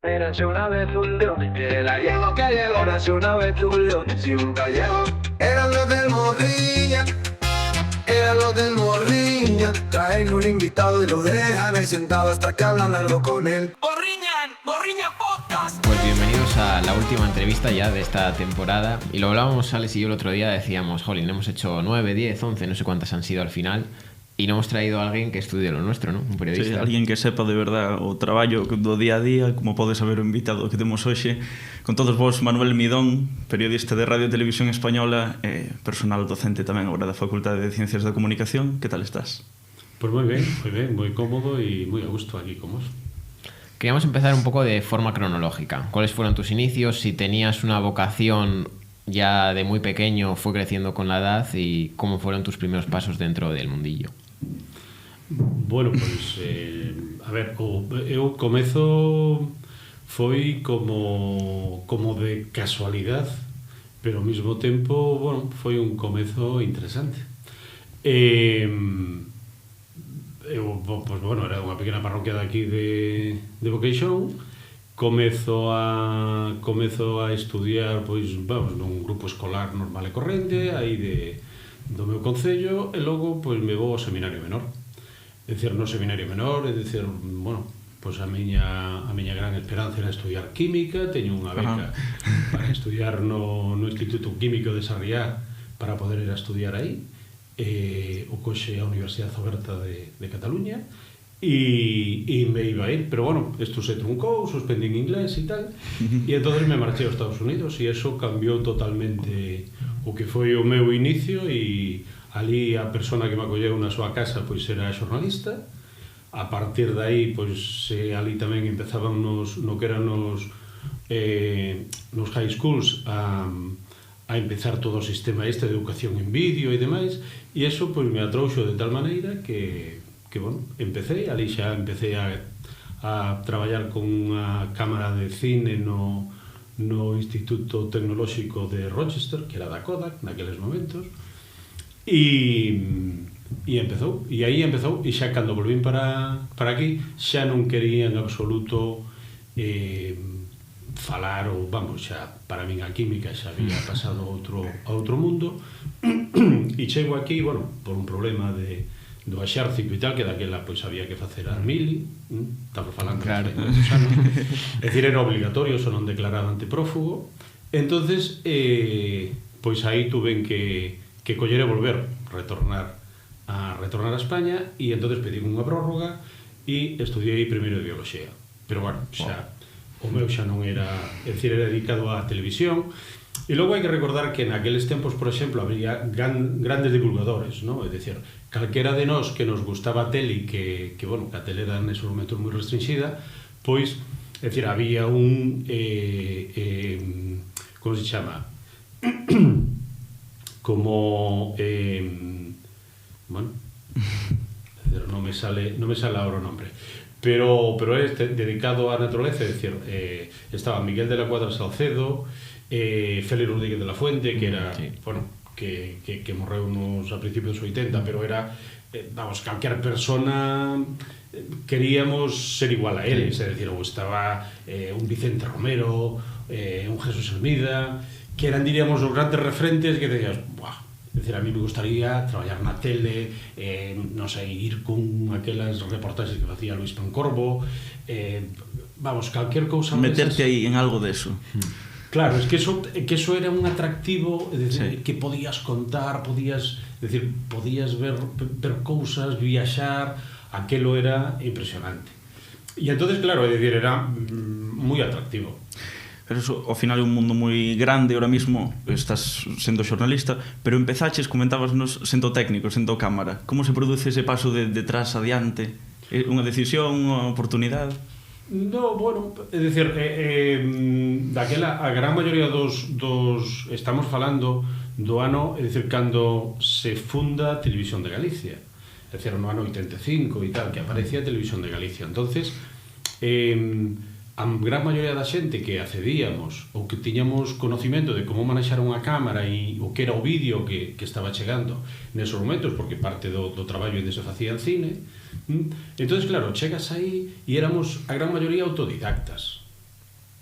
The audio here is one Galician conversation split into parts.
Érase una vez un león, el gallego que llegó. Érase una vez un león y un gallego. Eran los del Morriña, eran los del Morriña. Traen un invitado y lo dejan ahí sentado hasta que hablan algo con él. Morriña Podcast. Pues bienvenidos a la última entrevista ya de esta temporada. Y lo hablábamos Alex y yo el otro día, decíamos, jolín, hemos hecho 9, 10, 11, no sé cuántas han sido al final. Y no hemos traído a alguien que estudie lo nuestro, ¿no? Un periodista. Sí, alguén que sepa de verdad o traballo do día a día, como pode saber o invitado que temos hoxe. Con todos vos, Manuel Midón, periodista de Radio e Televisión Española, personal docente tamén agora da Facultade de Ciencias da Comunicación. Que tal estás? Pues moi ben, moi cómodo e moi a gusto aquí con vos. Queríamos empezar un poco de forma cronológica. ¿Cuáles fueron tus inicios? Si tenías una vocación ya de muy pequeño, fue creciendo con la edad, y cómo fueron tus primeros pasos dentro del mundillo. Bueno, pois, a ver, eu comezo foi como de casualidade, pero ao mesmo tempo, bueno, foi un comezo interesante. Eu, pois, bueno, era unha pequena parroquia de aquí de Boqueixón. Comezo a estudiar, pois, vamos, nun grupo escolar normal e corrente, aí do meu concello, e logo, pois, me vou ao seminario menor. É dicir, no seminario menor, é dicir, bueno, pois a miña gran esperanza era estudiar química. Teño unha beca para estudiar no Instituto Químico de Sarriá para poder ir a estudiar aí, o coxe a Universidade Oberta de Cataluña, e me iba a ir, pero bueno, isto se truncou, suspendín inglés e tal, e entonces me marchei aos Estados Unidos, e eso cambiou totalmente o que foi o meu inicio. E ali a persona que me acolleu na súa casa pois era xornalista. A partir de aí, pois ali tamén empezaban no que eran nos high schools a empezar todo o sistema de educación en vídeo e demais, e eso pois me atrouxo de tal maneira que bueno, empecé a traballar con unha cámara de cine no Instituto Tecnolóxico de Rochester, que era da Kodak naqueles momentos. E empezou, e aí empezou, e xa cando volvín para aquí xa non quería en absoluto falar, ou vamos, xa para min a química xa había pasado a outro mundo. E chego aquí, bueno, por un problema do exército e tal, que daquela pois había que facer a mili, estamos falando de moitos anos, é dicir, era obligatorio, só non declarado antiprófugo. Entonces, pois aí tuven que coller e volver, retornar a España, e entonces pedí unha prórroga e estudiei primeiro de biología. Pero bueno, xa o meu xa non era, é dicir, era dedicado á televisión. E logo hai que recordar que naqueles tempos, por exemplo, había grandes divulgadores, ¿no? É dicir, calquera de nós que nos gustaba a tele, que bueno, que a tele era nesos momentos moi restringida, pois, é dicir, había un como se chama? Como bueno, non me sale agora o nombre, pero este dedicado á naturaleza, é dicir, estaba Miguel de la Cuadra Salcedo, Félix Rodríguez de la Fuente, que era, bueno, que morreu a principios dos 80, pero era, vamos, calquera persona queríamos ser igual a eles, é dicir, ou estaba un Vicente Romero, un Jesús Hermida, que eran, diríamos, os grandes referentes que decías, buah, é dicir, a mí me gustaría traballar na tele, non sei, ir con aquelas reportaxes que facía Luis Pancorbo, vamos, calquer cousa. Meterte aí en algo deso. Claro, es que eso era un atractivo, é dicir, que podías contar, podías ver cousas, viaxar, aquelo era impresionante. E entonces, claro, é dicir, era moi atractivo. Pero eso, ao final é un mundo moi grande. Ahora mismo estás sendo xornalista, pero empezaches, comentábasnos, sendo técnico, sendo cámara. Como se produce ese paso de detrás adiante? É unha decisión, unha oportunidade? No, bueno, é dicir, daquela, a gran maioría dos estamos falando do ano, é dicir, cando se funda a Televisión de Galicia, é dicir, no ano 85 e tal, que aparece a Televisión de Galicia. Entonces, a gran maioría da xente que accedíamos ou que tiñamos conocimento de como manexar unha cámara e o que era o vídeo que estaba chegando nesos momentos, porque parte do traballo onde se facía en cine. Entonces, claro, chegas aí e éramos a gran maioría autodidactas.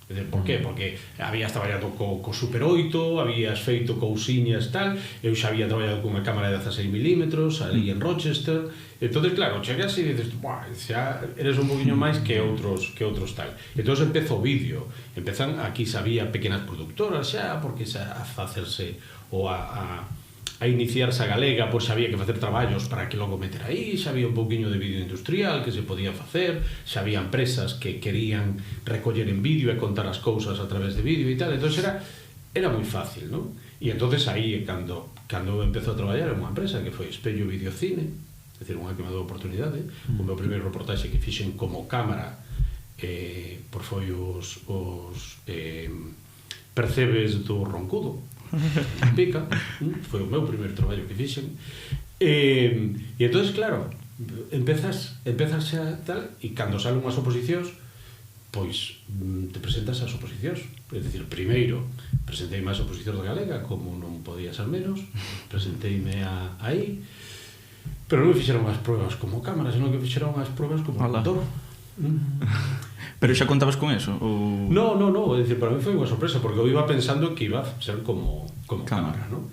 Por qué? Porque habías traballado co Super 8, habías feito cousiñas tal, eu xa había traballado cunha cámara de 16 mm ali en Rochester. Entonces, claro, chegas e dices, xa eres un poquinho máis que outros tal. Entonces empeza o vídeo, aquí xa había pequenas productoras xa, porque xa a facerse ou a iniciarse a galega, pois había que facer traballos para que logo meter aí, xa había un pouquiño de vídeo industrial que se podía facer, xa había empresas que querían recoller en vídeo e contar as cousas a través de vídeo e tal, entón era moi fácil, non? E entonces aí cando empezou a traballar en unha empresa que foi Espello Videocine, é dicir, unha que me dou oportunidade, o meu primeiro reportaxe que fixen como cámara por foi os percebes do Roncudo, Pica, foi o meu primeiro traballo que fixen, e entonces, claro, empezas xa tal, e cando salen unhas oposicións, pois te presentas ás oposicións, é dicir, primeiro presenteime ás oposicións da Galega, como non podía ser menos, presenteime aí, pero non me fixeron as pruebas como cámara, senón que fixeron as pruebas como locutor. Pero xa contabas con eso? Ou... No, é dicir, para mí foi unha sorpresa, porque eu iba pensando que iba a ser como cámara, non?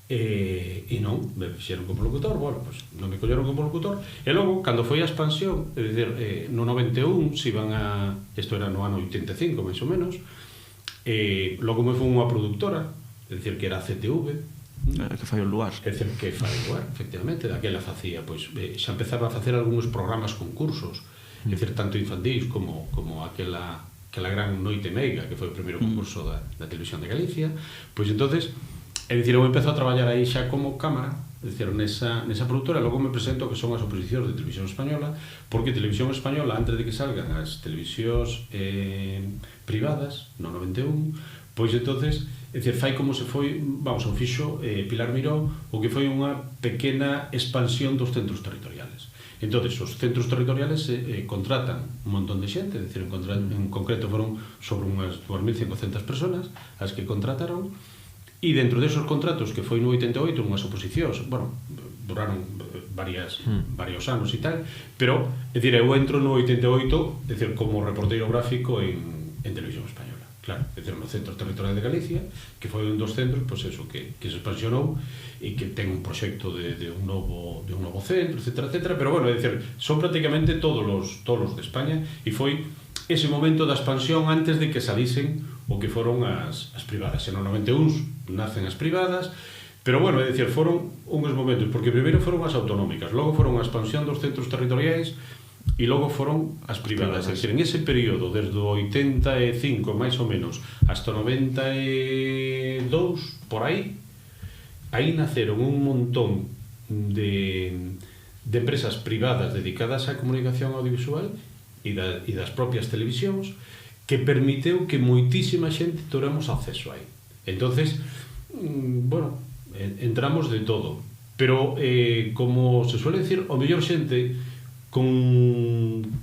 E non, me fixeron como locutor, bueno, pues non me colleron como locutor, e logo, cando foi a expansión, é dicir, no 91, se iban a... Isto era no ano 85, máis ou menos, logo me foi unha productora, é dicir, que era a CTV, que fai o lugar. É dicir, que fai o lugar, efectivamente, daquela facía, pois, xa empezaba a facer algúns programas concursos, é dicir, tanto infantís como aquela gran Noite Meiga, que foi o primeiro concurso da Televisión de Galicia, pois entonces, é dicir, eu empezo a traballar aí xa como cámara, é dicir, nesa productora, logo me presento que son as oposicións de Televisión Española, porque Televisión Española, antes de que salgan as televisións privadas, no 91, pois entonces, é dicir, fai como se foi, vamos, o fixo Pilar Miró, o que foi unha pequena expansión dos centros territoriales. Entonces, os centros territoriales contratan un montón de xente, é dicir, en concreto foron sobre unhas 2.500 personas as que contrataron, e dentro desos contratos, que foi no 88, unhas oposicións, bueno, duraron varios anos e tal, pero, é dicir, eu entro no 88, é dicir, como reporteiro gráfico en Televisión Española, claro, é dicir, no Centro Territorial de Galicia, que foi un dos centros, pois eso, que se expansionou, e que ten un proxecto de un novo centro, etcétera, pero bueno, é dicir, son prácticamente todos os de España, e foi ese momento da expansión antes de que salisen o que foron as privadas. En o 91 nacen as privadas, pero bueno, é dicir, foron uns momentos, porque primeiro foron as autonómicas, logo foron a expansión dos centros territoriais, e logo foron as privadas. É dicir, en ese período, desde o 85 máis ou menos hasta o 92, por aí naceron un montón de empresas privadas dedicadas á comunicación audiovisual e das propias televisións, que permiteu que moitísima xente toramos acceso aí. Entonces, bueno, entramos de todo, pero como se suele decir, o mellor xente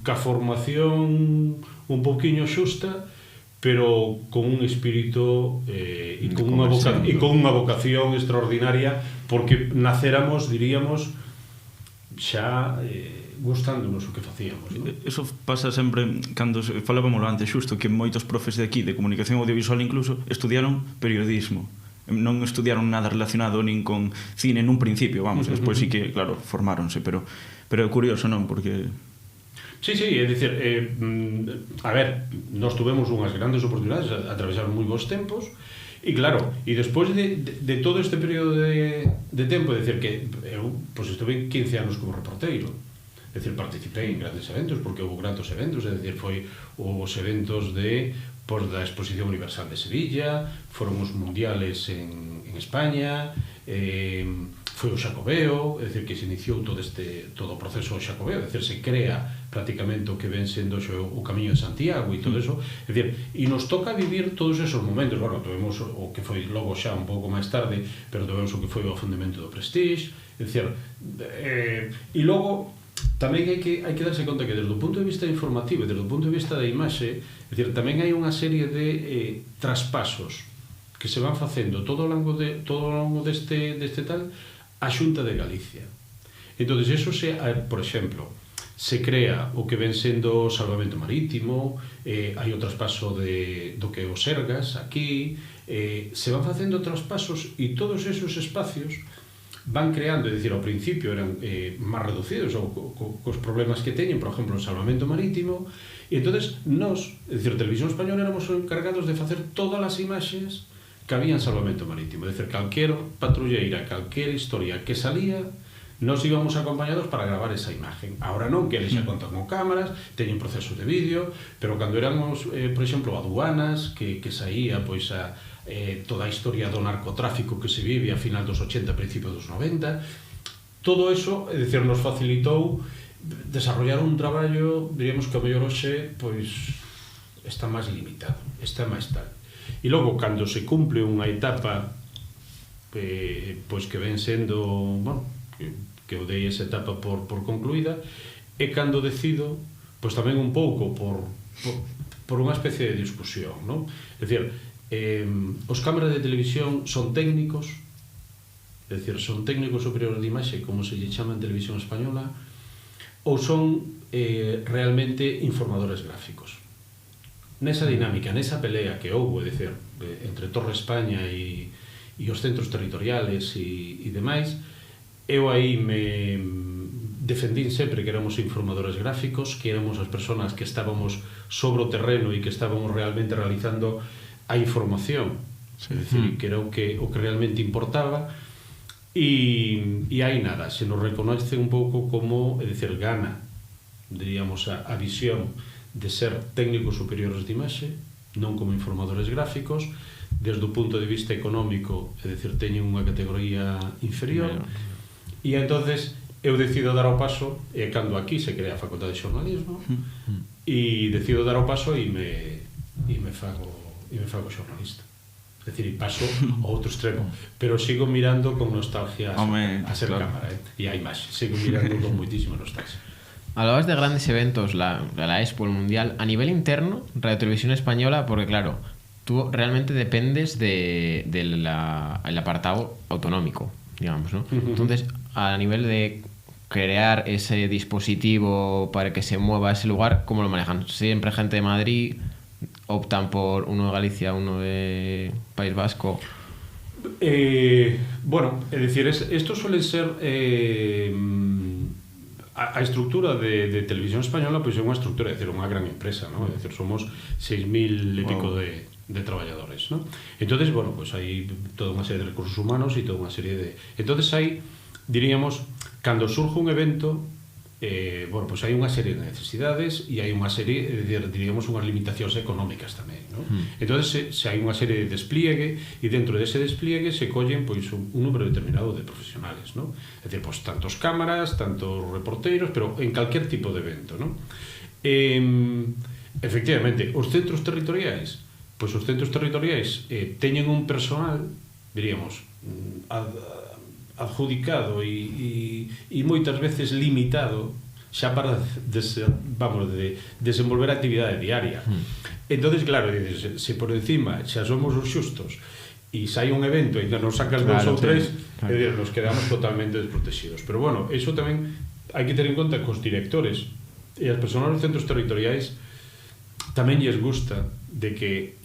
ca formación un pouquiño xusta, pero con un espírito e con unha vocación extraordinaria, porque naceramos, diríamos, xa gustándonos o que facíamos, non? Eso pasa sempre cando falábamos antes, xusto, que moitos profes de aquí, de comunicación audiovisual incluso, estudiaron periodismo. Non estudiaron nada relacionado nin con cine nun principio, vamos, despois sí que, claro, formáronse, pero é curioso, non? Porque... Sí, é dicir, a ver, nós tuvemos unhas grandes oportunidades, atravesaron moi bons tempos, e claro, e despois de todo este período de tempo, é dicir, que eu estuve 15 anos como reporteiro, é dicir, participei en grandes eventos, porque houve grandes eventos, é dicir, foi os eventos da Exposición Universal de Sevilla, foron os mundiales en España, foi o Xacobeo, é dicir, que se iniciou todo o proceso do Xacobeo, é dicir, se crea prácticamente o que ven sendo o Camiño de Santiago e todo eso, é dicir, e nos toca vivir todos esos momentos, bueno, tuvemos o que foi logo xa un pouco máis tarde, pero tuvemos o que foi o afundimento do Prestige, é dicir, e logo tamén hai que darse conta que desde o punto de vista informativo e desde o punto de vista da imaxe, é dicir, tamén hai unha serie de traspasos que se van facendo todo ao longo deste tal a Xunta de Galicia. Entón, eso por exemplo, se crea o que ven sendo o salvamento marítimo, hai o traspaso do que é o Sergas aquí, se van facendo traspasos e todos esos espacios van creando, é dicir, ao principio eran máis reducidos ou cos problemas que teñen, por exemplo, o salvamento marítimo, e entonces nós, é dicir, a Televisión Española éramos encargados de facer todas as imaxes que había en salvamento marítimo, é dicir, calquer patrulleira, calquer historia que salía, nos íbamos acompañados para gravar esa imagen. Ahora non, que eles xa contan con cámaras, teñen proceso de vídeo, pero cando éramos, por exemplo, aduanas, que saía pois toda a historia do narcotráfico que se vive a final dos 80, principios dos 90, todo eso, é dicir, nos facilitou desarrollar un traballo, diríamos que a mellor hoxe, pois, está máis limitado, está máis tal. E logo, cando se cumple unha etapa pois que ven sendo, bueno, que eu dei esa etapa por concluída, é cando decido, pois tamén un pouco por unha especie de discusión, non? É dicir, os cámaras de televisión son técnicos, é dicir, son técnicos superiores de imaxe, como se lle chama en Televisión Española, ou son realmente informadores gráficos. Nesa dinámica, nesa pelea que houve, é dicir, entre Torre España e os centros territoriales e demais, eu aí me defendín sempre que éramos informadores gráficos, que éramos as persoas que estábamos sobre o terreno e que estábamos realmente realizando a información, é dicir, que era o que realmente importaba, e aí nada, se nos reconoce un pouco como, é dicir, gana, diríamos, a visión de ser técnicos superiores de imaxe, non como informadores gráficos, desde o punto de vista económico, é dicir, teñen unha categoría inferior, e entonces eu decido dar o paso, e cando aquí se crea a Facultade de Xornalismo, e decido dar o paso e me fago xornalista. É dicir, paso ao outro extremo, pero sigo mirando con nostalgia a ser cámara, e a imaxe, sigo mirando con moitísima nostalgia. Hablabas de grandes eventos, la Expo, el Mundial. A nivel interno, Radio Televisión Española, porque claro, tú realmente dependes del apartado autonómico, digamos, ¿no? Entonces, a nivel de crear ese dispositivo para que se mueva a ese lugar, ¿cómo lo manejan? Siempre gente de Madrid, optan por uno de Galicia, uno de País Vasco. Bueno, é dicir, esto suele ser a estrutura de Televisión Española, pois é unha estructura, é dicir, unha gran empresa, non? É dicir, somos 6.000 e pico de traballadores, non? Entonces, bueno, pois hai toda unha serie de recursos humanos e toda unha serie de... Entonces hai, diríamos, cando surge un evento, bueno, pois hai unha serie de necesidades e hai unha serie, diríamos, unhas limitacións económicas tamén, non? Entonces, se hai unha serie de despliegue e dentro dese despliegue se collen pois un número determinado de profesionales, non? É dicir, pois tantos cámaras, tantos reporteiros, pero en calquer tipo de evento, non? Efectivamente, os centros territoriais, pois os centros territoriais teñen un personal, diríamos, adjudicado e moitas veces limitado xa para desenvolver a actividade diaria. Entonces, claro, se por encima xa somos os xustos e se hai un evento e nos sacas dos ou tres, nos quedamos totalmente desprotegidos. Pero bueno, eso tamén hai que ter en conta que os directores e as persoas dos centros territoriais tamén lles gusta de que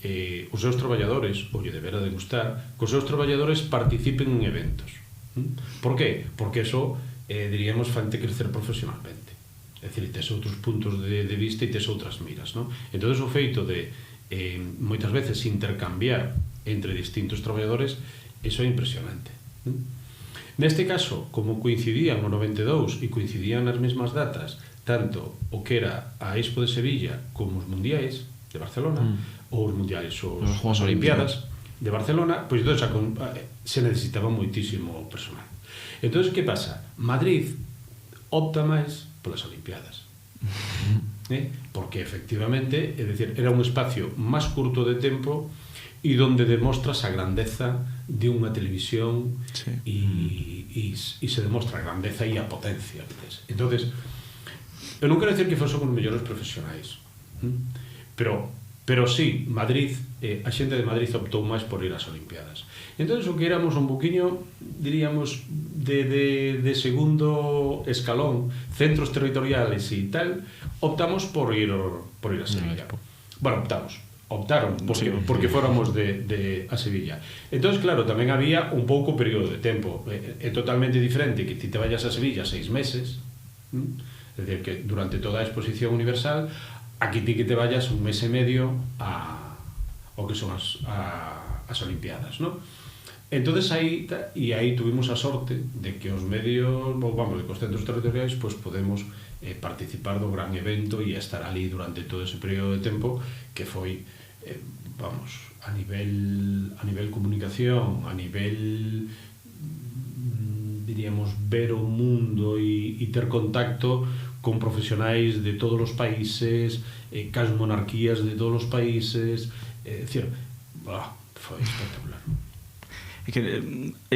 os seus traballadores, ou lle debera de gustar, que os seus traballadores participen en eventos. Por qué? Porque eso, diríamos, fante crecer profesionalmente. É dicir, tes outros puntos de vista e tes outras miras, non? Entón, o feito de moitas veces intercambiar entre distintos traballadores, eso é impresionante. Neste caso, como coincidían no 92 e coincidían nas mesmas datas, tanto o que era a Expo de Sevilla como os Mundiais de Barcelona, ou os Mundiais, as Olimpiadas de Barcelona, pois entón se necesitaba moitísimo personal. Entón, que pasa? Madrid opta máis polas Olimpiadas. Porque, efectivamente, é dicir, era un espacio máis curto de tempo e donde demostras a grandeza de unha televisión e se demostra a grandeza e a potencia que tes. Entón, eu non quero decir que fosemos os mellores profesionais, pero Pero sí, Madrid, a xente de Madrid optou máis por ir ás Olimpiadas. Entón, o que éramos un poquinho, diríamos, de segundo escalón, centros territoriales e tal, optamos por ir a Sevilla. Bueno, optaron, porque fóramos de a Sevilla. Entón, claro, tamén había un pouco período de tempo. É totalmente diferente que ti te vayas a Sevilla 6 meses, é dicir, que durante toda a exposición universal, aquí ti que te vayas un mes e medio ao que son as Olimpiadas, non? Entonces aí tuvimos a sorte de que os medios, vamos, de que os centros territoriais, pues podemos participar do gran evento e estar ali durante todo ese período de tempo que foi, vamos, a nivel comunicación, a nivel, diríamos, ver o mundo e ter contacto con profesionais de todos os países, cas monarquías de todos os países, é dicir, foi espectacular. É que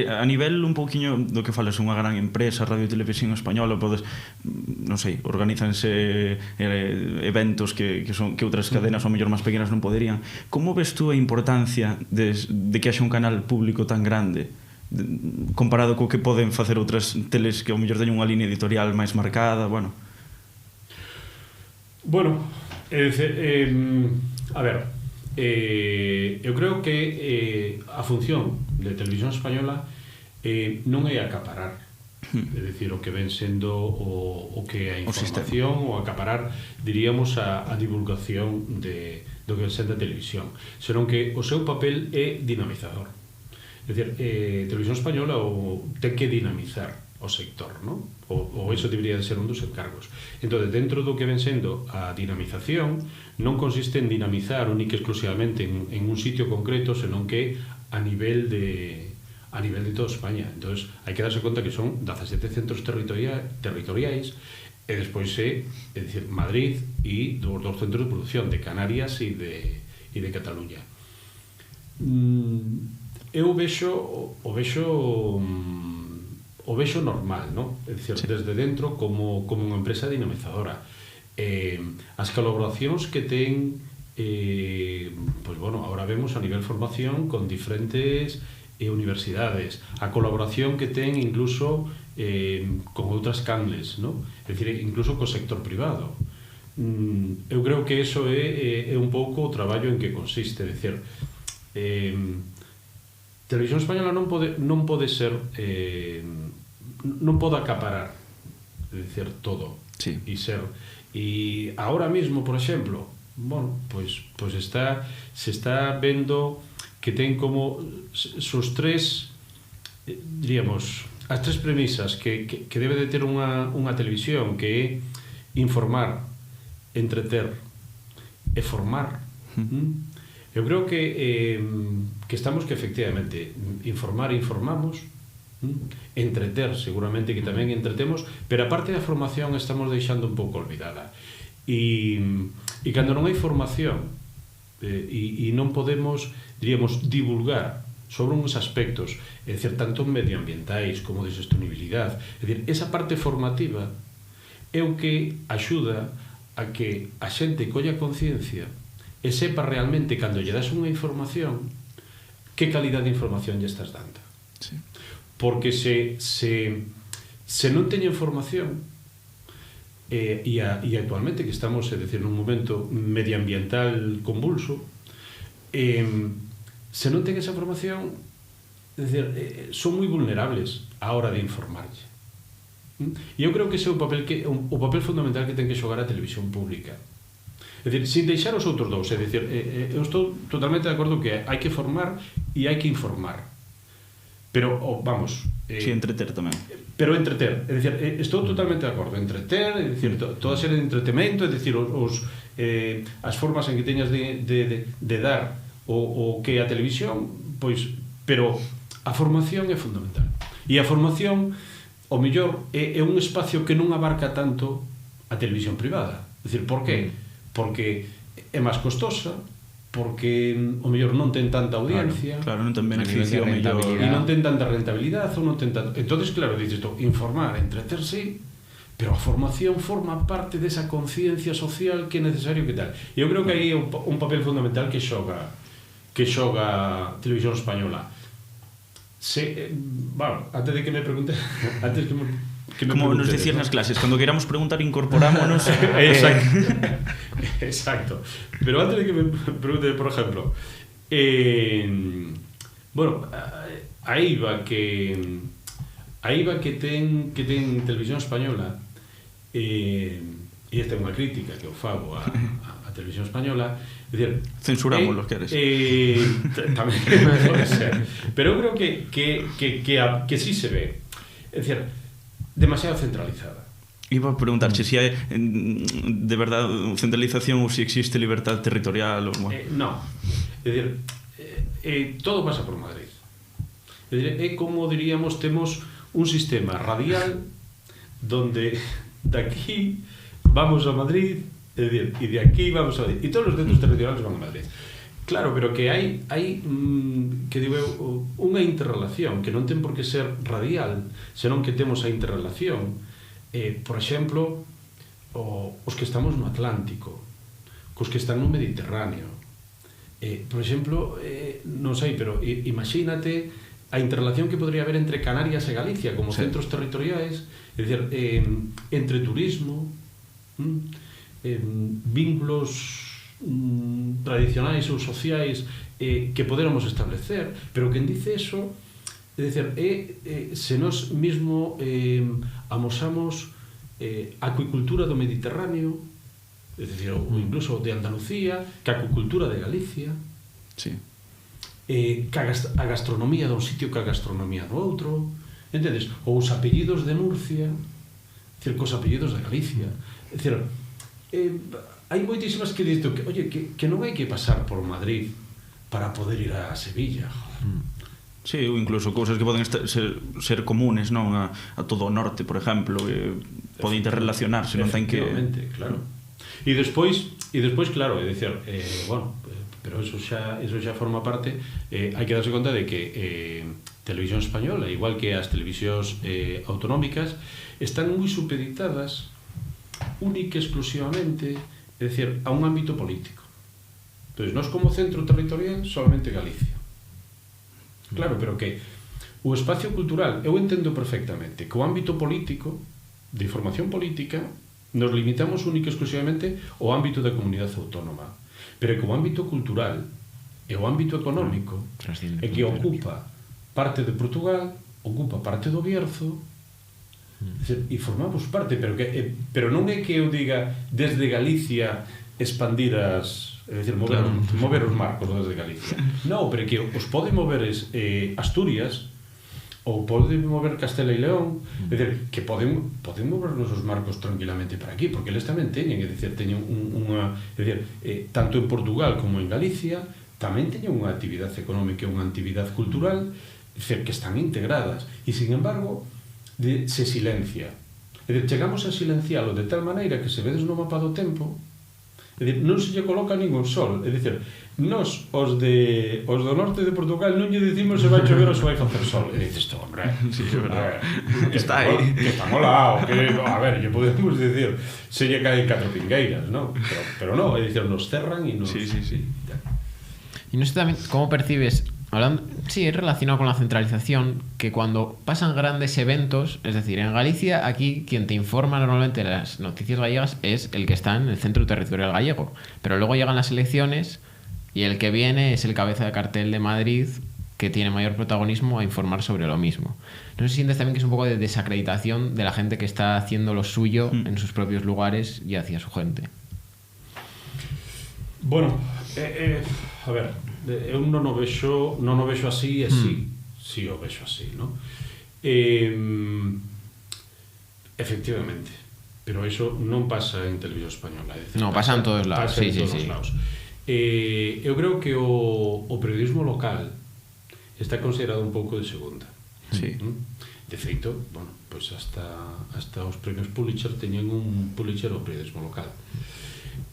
a nivel un pouquiño do que falas, unha gran empresa, Radio e Televisión Española, podes, non sei, organízanse eventos que outras cadenas ao mellor máis pequenas non poderían. Como ves tú a importancia de que haxa un canal público tan grande comparado co que poden facer outras teles que ao mellor teñen unha línea editorial máis marcada, bueno? Bueno, a ver, eu creo que a función de Televisión Española non é acaparar, é dicir, o que ven sendo o que é a información, ou acaparar, diríamos, a divulgación do que sendo a televisión, senón que o seu papel é dinamizador. É dicir, Televisión Española ten que dinamizar o sector, non? Ou iso debería de ser un dos encargos. Entón, dentro do que ven sendo a dinamización, non consiste en dinamizar única exclusivamente en un sitio concreto, senón que a nivel de toda España. Entón, hai que darse conta que son 17 centros territoriais e despois é dicir, Madrid e dos centros de producción de Canarias e de Cataluña. Eu vexo normal, non? É dicir, desde dentro como unha empresa dinamizadora. As colaboracións que ten, pois bueno, agora vemos a nivel formación con diferentes universidades, a colaboración que ten incluso con outras canles, non? É dicir, incluso co sector privado. Eu creo que iso é un pouco o traballo en que consiste, é dicir, Televisión Española non pode ser, non pode acaparar, é dicir, todo, sí. E ahora mismo, por exemplo, bueno, pois se está vendo que ten como sus tres, diríamos, as tres premisas que debe de ter unha televisión, que é informar, entreter e formar. Eu creo que estamos que efectivamente informamos, entreter seguramente que tamén entretemos, pero a parte da formación estamos deixando un pouco olvidada. E cando non hai formación e non podemos, diríamos, divulgar sobre uns aspectos, é dicir, tanto medioambientais como de sostenibilidade, é dicir, esa parte formativa é o que axuda a que a xente colla conciencia e sepa realmente, cando lle das unha información, que calidad de información lle estás dando. Sí. Porque se non teñen formación, e actualmente que estamos, é dicir, nun momento medioambiental convulso, se non ten esa formación, é dicir, son moi vulnerables á hora de informarlle. E eu creo que ese é o papel fundamental que ten que xogar a televisión pública. É dicir, sin deixar os outros dous, é dicir, eu estou totalmente de acordo que hai que formar e hai que informar. Pero, vamos... Si, entreter tamén. Pero entreter, é dicir, estou totalmente de acordo. Entreter, é dicir, toda a serie de entretemento, é dicir, as formas en que teñas de dar o que é a televisión, pois, pero a formación é fundamental. E a formación, o mellor, é un espacio que non abarca tanto a televisión privada. É dicir, por qué? Porque é máis costosa, porque o mellor non ten tanta audiencia, claro, non ten beneficio, e non ten tanta rentabilidade, ou non ten tanto... Entonces, claro, dices tú, informar, entreter sí, pero a formación forma parte desa conciencia social que é necesario que tal. E eu creo que aí é un papel fundamental que xoga Televisión Española. Bueno, antes de que me pregunte, antes que me como nos decías nas clases, cando queramos preguntar incorporámonos. Exacto. Pero antes de que me pregunte, por ejemplo, bueno, aí va que ten Televisión Española, e esta é unha crítica que eu fago a Televisión Española, é dicir, censuramos los queres. Tamén pode ser, pero eu creo que sí se ve, é dicir, demasiado centralizada. Iba a preguntarche se hai de verdad centralización ou se existe libertad territorial ou... No, é dicir, todo pasa por Madrid. É dicir, é como diríamos, temos un sistema radial donde de aquí vamos a Madrid, é dicir, e de aquí vamos a Madrid, e todos os centros territoriales van a Madrid. Claro, pero que hai que digo eu, unha interrelación que non ten por que ser radial, senón que temos a interrelación, por exemplo, os que estamos no Atlántico, cos que están no Mediterráneo. Por exemplo, non sei, pero imagínate a interrelación que podría haber entre Canarias e Galicia como centros territoriais, é dicir, entre turismo, vínculos tradicionais ou sociais que poderamos establecer, pero quen dice eso, é dicir, se nós mismo amosamos a acuicultura do Mediterráneo, é dicir, ou incluso de Andalucía, que a acuicultura de Galicia, sí, que a gastronomía dun sitio que a gastronomía do outro, entendes? Ou os apellidos de Murcia, é dicir, cos apellidos de Galicia, é dicir, hai moitísimas que dito que, oye, que non hai que pasar por Madrid para poder ir a Sevilla, joder. Sí, ou incluso cousas que poden ser comunes, non, a todo o norte, por exemplo, poden interrelacionarse, non ten que... Efectivamente, claro. E despois, claro, é dicir, bueno, pero eso xa forma parte, hai que darse conta de que Televisión Española, igual que as televisións autonómicas, están moi supeditadas única e exclusivamente, é dicir, a un ámbito político. Entón, nós como centro territorial solamente Galicia. Claro, pero que o espacio cultural, eu entendo perfectamente que o ámbito político, de información política, nos limitamos única e exclusivamente ao ámbito da comunidade autónoma, pero que o ámbito cultural e o ámbito económico é que ocupa parte de Portugal, ocupa parte do Bierzo, e formamos parte, pero non é que eu diga desde Galicia expandir as, é dicir, mover os marcos desde Galicia. Non, pero que os pode mover Asturias ou pode mover Castela e León, é dicir, que poden movernos os marcos tranquilamente para aquí, porque eles tamén teñen, é dicir, teñen unha, é dicir, tanto en Portugal como en Galicia tamén teñen unha actividade económica e unha actividade cultural, é dicir, que están integradas, e sin embargo se silencia. É dicir, chegamos a silencialo de tal maneira que se vedes no mapa do tempo, é dicir, non se lle coloca ningún sol, é dicir, nós, os do norte de Portugal, non lle dicimos se vai chover ou se vai facer sol, e dices, hombre, sí, é verdade, está aí, que está molao, que, a ver, lle podemos dicir se lle caen 4 pingueiras, non? Pero non, é dicir, nos cerran e nos... Sí. Y no sé también cómo percibes, hablando, sí, es relacionado con la centralización, que cuando pasan grandes eventos, es decir, en Galicia, aquí quien te informa normalmente de las noticias gallegas es el que está en el centro territorial gallego, pero luego llegan las elecciones y el que viene es el cabeza de cartel de Madrid, que tiene mayor protagonismo a informar sobre lo mismo. ¿No se sientes también que es un poco de desacreditación de la gente que está haciendo lo suyo en sus propios lugares y hacia su gente? Bueno, a ver, eu non o vexo así e sí o vexo así, non? Efectivamente, pero eso non pasa en Televisión Española, é dicir, no, pasa en todos lados, sí. Lados. Eu creo que o periodismo local está considerado un pouco de segunda. Sí. De feito, bueno, pois hasta os premios Pulitzer teñen un Pulitzer ao periodismo local.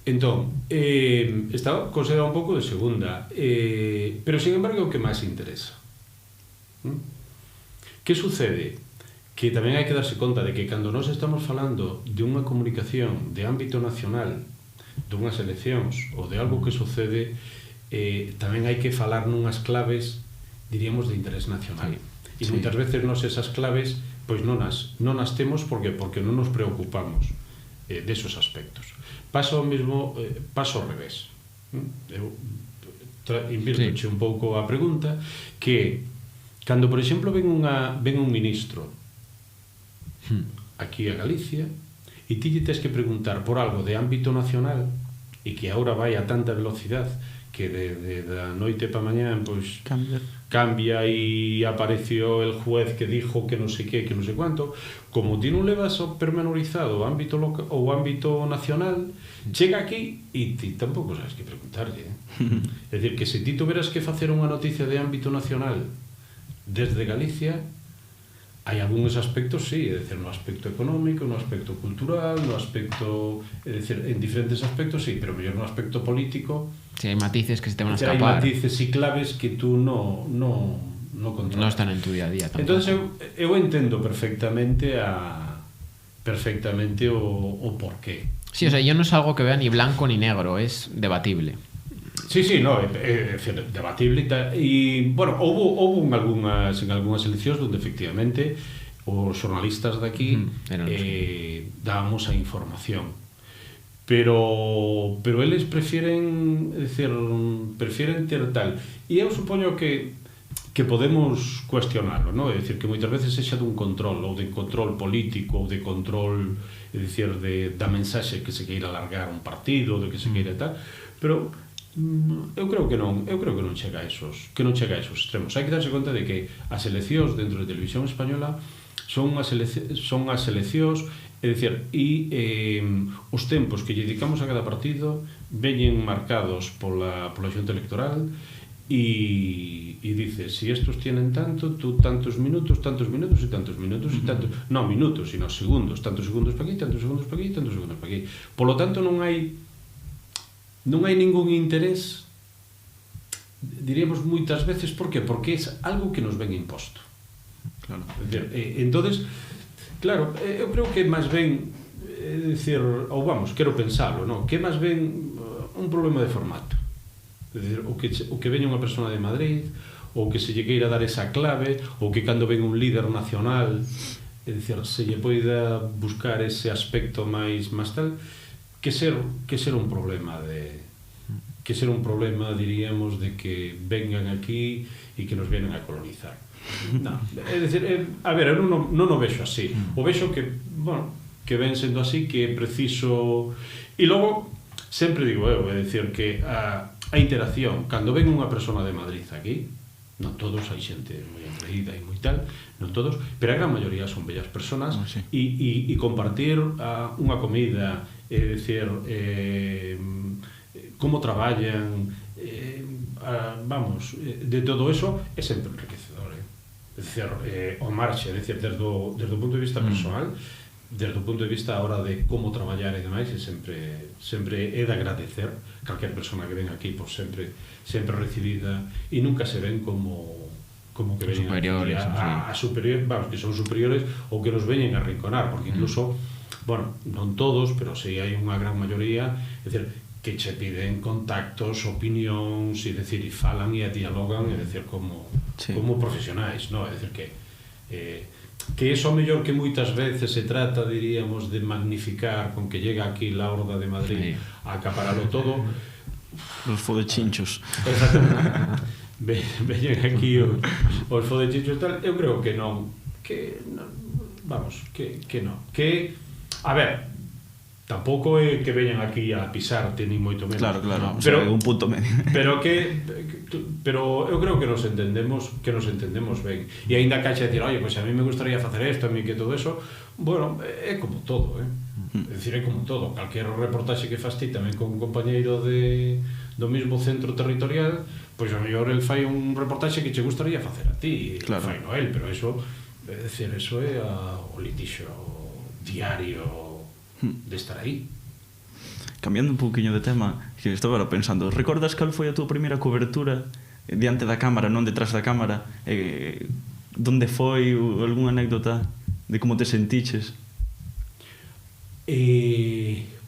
Entón, está considerado un pouco de segunda, pero sin embargo o que máis interesa. Que sucede? que tamén hai que darse conta de que cando nós estamos falando de unha comunicación de ámbito nacional, dunhas eleccións ou de algo que sucede, tamén hai que falar nunhas claves, diríamos, de interés nacional. E moitas veces nós esas claves pois non as temos porque non nos preocupamos desos aspectos. Paso ao mesmo, paso ao revés. Eu invirtoche un pouco a pregunta, que cando, por exemplo, ven un ministro aquí a Galicia e ti lle tes que preguntar por algo de ámbito nacional e que agora vai a tanta velocidade que de da noite pa mañán pois cambia e apareció el juez que dijo que non sei que non sei cuánto, como ti non levas o permenorizado o ámbito local ou ámbito nacional, chega aquí e ti tampouco sabes que preguntarlle. É dicir, que se ti tuveras que facer unha noticia de ámbito nacional desde Galicia, hai algúns aspectos, sí, é dicir, no aspecto económico, no aspecto cultural, no aspecto, é dicir, en diferentes aspectos, sí, pero mellor no aspecto político. Sí, hai matices que se te van a escapar. Hai matices e claves que tú no controlas. Non están en tu día a día tampouco. Entonces eu entendo perfectamente o porqué. Sí, o sea, yo no es algo que vea ni blanco ni negro, es debatible. Sí, no, é debatible e, bueno, houve en algunhas eleccións onde efectivamente os xornalistas daqui dábamos a información, pero eles prefieren ter tal, e eu supoño que podemos cuestionarlo, non? É dicir, que moitas veces sexa dun control, ou de control político, ou de control, é dicir, da mensaxe que se queira alargar un partido, de que se queira tal, pero eu creo que non chega a esos extremos. Hai que darse conta de que as eleccións dentro de Televisión Española son as eleccións, é dicir, e os tempos que lle dedicamos a cada partido veñen marcados pola Xunta Electoral e dice, si estos tienen tanto, tú tantos minutos e tantos minutos e tantos, non minutos, sino segundos, tantos segundos para aquí, tantos segundos para aquí, tantos segundos para aquí. Polo tanto, non hai ningún interés, diríamos moitas veces, por qué? Porque é algo que nos ven imposto. Claro. Entonces, claro, eu creo que máis ben, decir, ou vamos, quero pensalo, non? Que máis ben un problema de formato. É dicir, o que veña unha persona de Madrid, ou que se lle queira dar esa clave, ou que cando ven un líder nacional, é dicir, se lle poida buscar ese aspecto máis tal, que ser un problema diríamos, de que vengan aquí e que nos vienen a colonizar. Non, é dicir, a ver, eu non o vexo así. O vexo que, bueno, que ven sendo así, que é preciso. E logo, sempre digo eu, é dicir, que a interacción, cando ven unha persona de Madrid aquí, non todos, hai xente moi engreída e moi tal, non todos, pero a gran maioría son bellas personas, e compartir unha comida, é dicir, como traballan, vamos, de todo eso é sempre enriquecedor, é dicir, o marxe, é dicir, desde o punto de vista personal, desde o punto de vista ahora de como traballar e demais, é sempre é de agradecer. Calquer persona que ven aquí, pues sempre recibida, e nunca se ven como que veñen superiores, a superiores, vamos, que son superiores ou que nos veñen a arrinconar, porque incluso, bueno, non todos, pero si hai unha gran maioría, é dicir, que che piden contactos, opinións, e decir, e falan e dialogan, é dicir, como profesionais, non? É dicir, que iso mellor que moitas veces se trata, diríamos, de magnificar con que llega aquí la Horda de Madrid a acaparalo todo. Os fodechinchos. Exactamente. Veñen aquí os fodechinchos e tal. Eu creo que non, vamos, que non. Que, a ver, tampouco é que veñan aquí a pisarte, ni moito menos. Claro, pero, o sea, un punto medio. Pero eu creo que nos entendemos ben. E aínda que haxa decir, oye, pois a mí me gustaría facer isto, a mí que todo eso, bueno, é como todo, É dicir, é como todo. Calquer reportaxe que fas ti tamén con un compañeiro do mesmo centro territorial, pois a mellor el fai un reportaxe que che gustaría facer a ti, claro. Fai no el, pero eso, é dicir, eso é o litixo diario de estar aí. Cambiando un pouquiño de tema, que estou agora pensando, recordas cal foi a túa primeira cobertura diante da cámara, non detrás da cámara? Donde foi? Algunha anécdota de como te sentiches.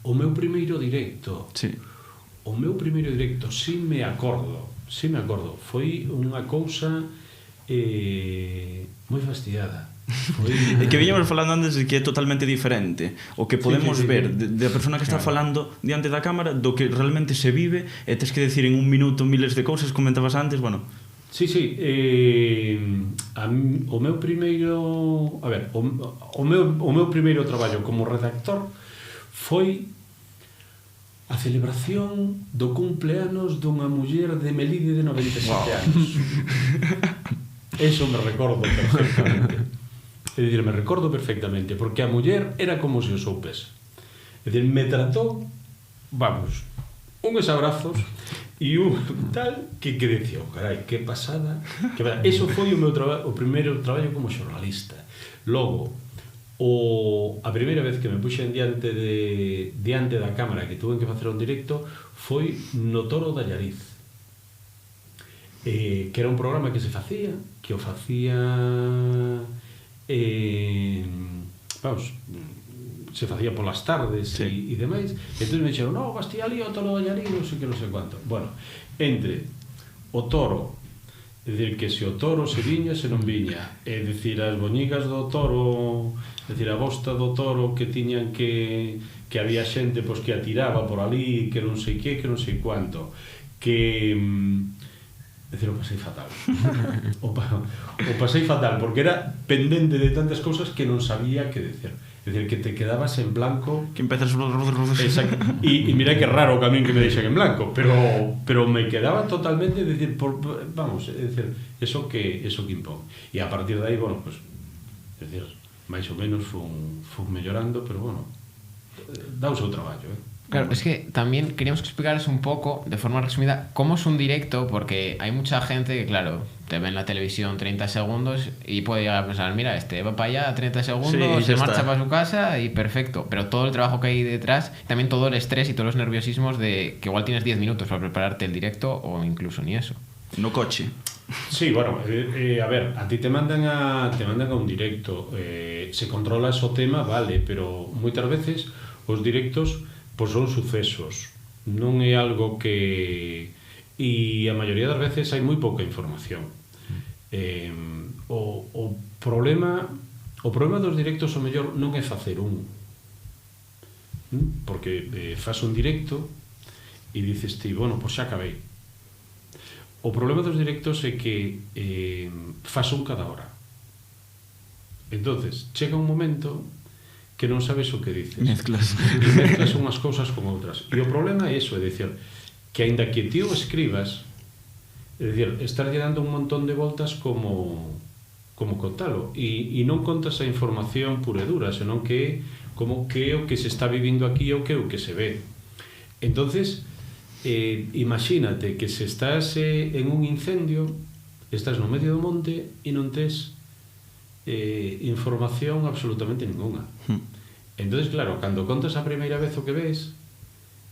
O meu primeiro directo, Sí. sí me acordo, foi unha cousa moi fastidiada. E que viñamos falando antes de que é totalmente diferente o que podemos sí, ver da persona que está falando diante da cámara do que realmente se vive e tes que decir en un minuto miles de cousas, comentabas antes, bueno. Sí, o meu primeiro, a ver, o meu primeiro traballo como redactor foi a celebración do cumpleanos dunha muller de Melide de 97 anos. Eso me recordo perfectamente. É dicir, me recordo perfectamente, porque a muller era como se o soupes. É dicir, me tratou, vamos, uns abrazos e un tal que decía, oh, carai, que pasada. Eso foi o primeiro traballo como xornalista. Logo, a primeira vez que me puxen diante da cámara que tuve que facer un directo foi no Toro de Allariz, que era un programa que se facía, vamos, se facía polas tardes e demais, e entón me dixeron, no, vas ti ali ao Toro de Allariz, non sei que non sei quanto. Bueno, entre o toro, é dicir, que se o toro se viña, se non viña, é dicir, as boñigas do toro, é dicir, a bosta do toro que tiñan que había xente pois, que atiraba por ali, que non sei que non sei quanto, que é dicir, o pasei fatal. o pasei fatal, porque era pendente de tantas cousas que non sabía que decir. É dicir, que te quedabas en blanco. Que empezas... Exacto. E mira que raro que a min que me deixen en blanco, pero me quedaba totalmente, é dicir, vamos, é dicir, eso que impón. E a partir de aí, bueno, pues, é dicir, máis ou menos fun mellorando, pero bueno, dá o seu traballo, Claro, es que también queríamos que explicaras un poco, de forma resumida, cómo es un directo, porque hay mucha gente que, claro, te ve en la televisión 30 segundos y puede llegar a pensar, mira, va para allá 30 segundos, se marcha para su casa y perfecto. Pero todo el trabajo que hay detrás, también todo el estrés y todos los nerviosismos de que igual tienes 10 minutos para prepararte el directo o incluso ni eso. No coche. Sí, bueno, a ver, a ti te mandan a un directo, se controlas o tema, vale, pero moitas veces os directos pois son sucesos, non é algo que... E a maioría das veces hai moi pouca información. O problema dos directos o mellor non é facer un, porque faz un directo e dices ti, bueno, pois xa acabei. O problema dos directos é que faz un cada hora. Entonces, chega un momento que non sabes o que dices. Mezclas. E mezclas unhas cousas con outras. E o problema é iso, é dicir, que aínda que ti o escribas, é dicir, estar dando un montón de voltas como contalo. E non contas a información pura e dura, senón que como que é o que se está vivindo aquí ou que é o que se ve. Entonces, imagínate que se estás en un incendio, estás no medio do monte e non tes información absolutamente ninguna. Entonces, claro, cando contas a primeira vez o que ves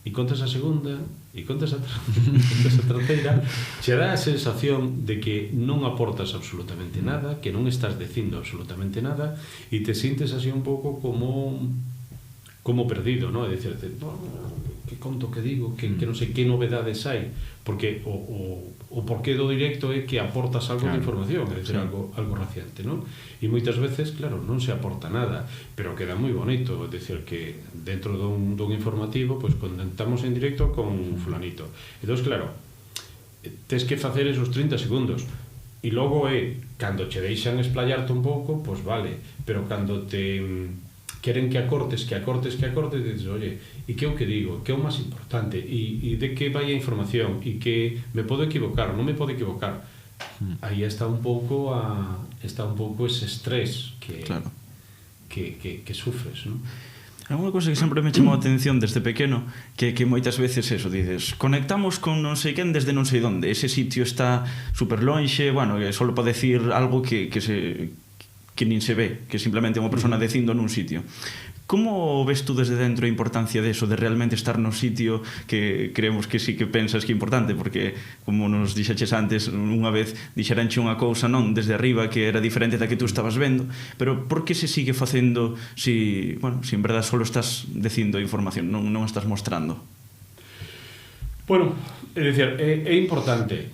e contas a segunda e contas a terceira, che dá a sensación de que non aportas absolutamente nada, que non estás dicindo absolutamente nada e te sintes así un pouco como perdido, ¿no? É dicir, que conto que digo, que non sei que novedades hai, porque o porqué do directo é que aportas algo de información, é dicir, algo raciante, non? E moitas veces, claro, non se aporta nada, pero queda moi bonito, é dicir, que dentro dun informativo, pois contamos en directo con fulanito. Entón, claro, tes que facer esos 30 segundos, e logo cando che deixan esplayarte un pouco, pois vale, pero cando te queren que acortes, dices, oye, e que é o que digo, que é o máis importante, e de que vai a información, e que me podo equivocar, non me podo equivocar. Aí está un pouco ese estrés que sufres, non? É unha cosa que sempre me chamou a atención desde pequeno, que moitas veces eso, dices, conectamos con non sei quen desde non sei donde, ese sitio está super lonxe, bueno, só pode decir algo que nin se ve, que simplemente é unha persona dicindo nun sitio. Como ves tú desde dentro a importancia deso, de realmente estar no sitio que creemos que sí que pensas que é importante? Porque, como nos dixeches antes, unha vez dixeranche unha cousa non desde arriba que era diferente da que tú estabas vendo, pero por que se sigue facendo si en verdade só estás dicindo información, non estás mostrando? Bueno, é dicir, é importante.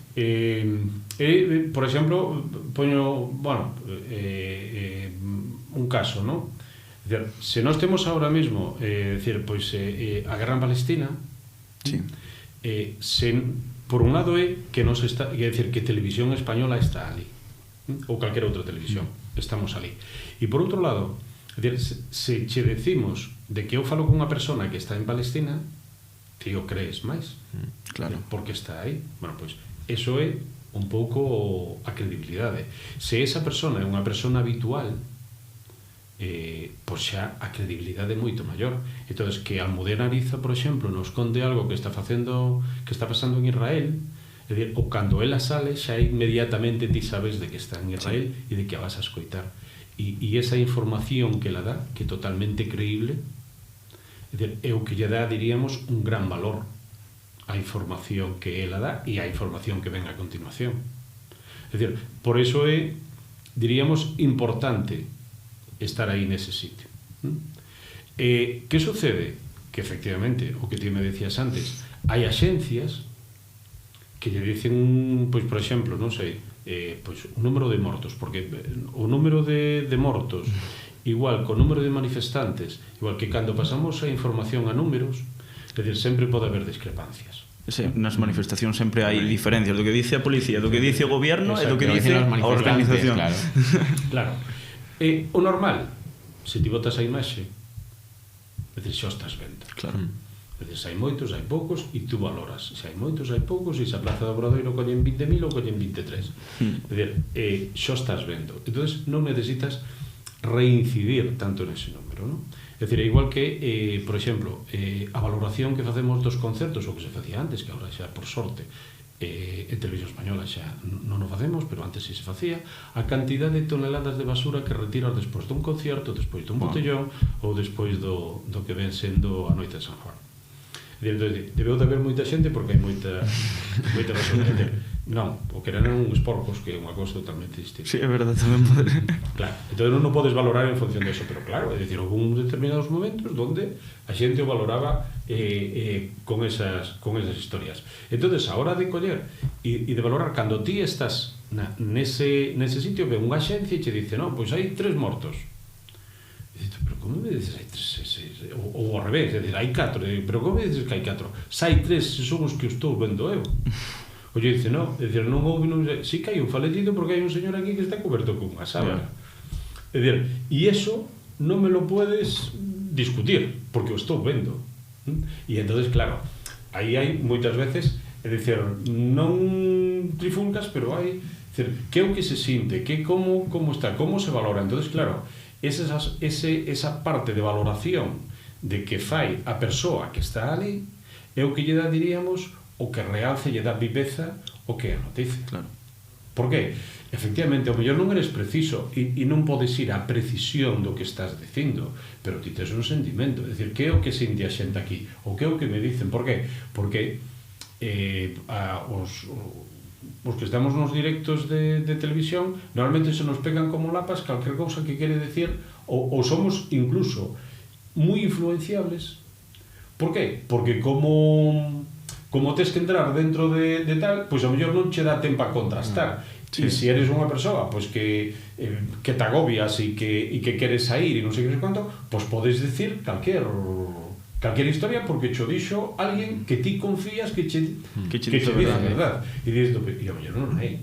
Por exemplo, poño, un caso, non? É dicir, se nós temos ahora mesmo, a guerra en Palestina, sí. Por un lado é que nos está, é dicir, que Televisión Española está ali, ou calquera outra televisión, estamos ali. E por outro lado, é dicir, se che decimos de que eu falo con unha persona que está en Palestina, ti o crees máis. Claro. Porque está aí. Bueno, pois, eso é un pouco a credibilidade. Se esa persona é unha persona habitual, pois xa a credibilidade é moito maior. Entón, que Almudena Ariza, por exemplo, nos conte algo que está pasando en Israel, é dicir, ou cando ela sale, xa inmediatamente ti sabes de que está en Israel e de que a vas a escoitar. E esa información que ela dá, que é totalmente creíble, é o que lle dá, diríamos, un gran valor á información que ela dá e á información que ven a continuación. É dicir, por iso é, diríamos, importante estar aí nese sitio. Que sucede? Que efectivamente, o que ti me decías antes, hai axencias que lle dicen, pois, por exemplo, non sei, pois, o número de mortos, porque o número de mortos igual co número de manifestantes, igual que cando pasamos a información a números, é dicir, sempre pode haber discrepancias. Sí, nas manifestacións sempre hai diferencias do que dice a policía, do que dice o goberno e do que dice a manifestantes, organización. Claro. O normal, se ti botas a imaxe, é dicir, xa estás vendo. Claro. É dicir, se hai moitos, hai poucos, e tú valoras. Se hai moitos, hai poucos, e se a Praza do Obradoiro collen 20.000 ou collen 23. É dicir, xa estás vendo. Entón, non necesitas reincidir tanto nese número, non? É dicir, igual que, por exemplo, a valoración que facemos dos concertos, o que se facía antes, que agora xa, por sorte, en Televisión Española xa non o facemos, pero antes si se facía, a cantidad de toneladas de basura que retiras despois dun concierto, despois dun botellón, ou despois do que ven sendo a noite de San Juan. Debeu de haber moita xente porque hai moita basura. Non, o que eran uns porcos, que é unha cousa totalmente distinta. Sí, é verdade, tamén pode. Claro, entón non o podes valorar en función de eso, pero claro, é dicir, houve uns determinados momentos onde a xente o valoraba con esas historias. Entón, a hora de coller e de valorar, cando ti estás nese sitio, ve unha xencia e che dice, non, pois hai 3 mortos. E dices, pero como me dices hai 3? Ou ao revés, é dicir, hai 4, pero como me dices que hai 4? Se hai 3, son os que estou vendo eu. Oye, dice, no, é dicir, non houve, sí que hai un falecido porque hai un señor aquí que está coberto con unha sábana. É dicir, e iso non me lo puedes discutir, porque o estou vendo. E entonces, claro, aí hai moitas veces, é dicir, non trifulcas, pero hai, é dicir, que é o que se sinte, que como está, como se valora. Entonces, claro, esa parte de valoración de que fai a persoa que está ali é o que lle dá, diríamos, o que realce lle dá viveza o que é a noticia. Claro. Por que? Efectivamente, ao mellor non eres preciso e non podes ir á precisión do que estás dicindo, pero ti tes un sentimento. É dicir, que é o que sente a xente aquí? O que é o que me dicen? Por que? Porque os que estamos nos directos de televisión normalmente se nos pegan como lapas calquer cousa que quere decir ou somos incluso moi influenciables. Por que? Porque como tes que entrar dentro de tal, pois a mellor non che dá tempo a contrastar. E se eres unha persoa pois que te agobias e que queres sair e non sei que quanto, pois podes decir calquer historia porque cho dixo alguén que ti confías que che dice a verdade. E dices, e a mellor non hai.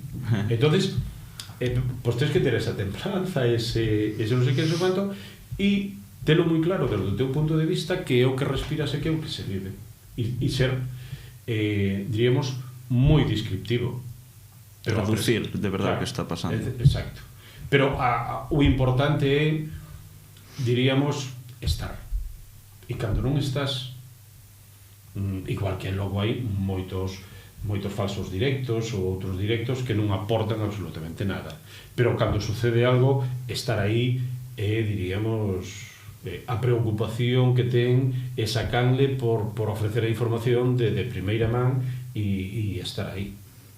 Entonces, pois tens que ter esa templanza, ese non sei que quanto, e telo moi claro desde o teu punto de vista que é o que respiras e que é o que se vive. E ser diríamos moi descriptivo, pero traducir de verdade o que está pasando. Exacto. Pero o importante é, diríamos, estar. E cando non estás, igual que logo hai moitos falsos directos ou outros directos que non aportan absolutamente nada, pero cando sucede algo, estar aí é, diríamos, a preocupación que ten é sacanle por ofrecer a información de primeira man e estar aí.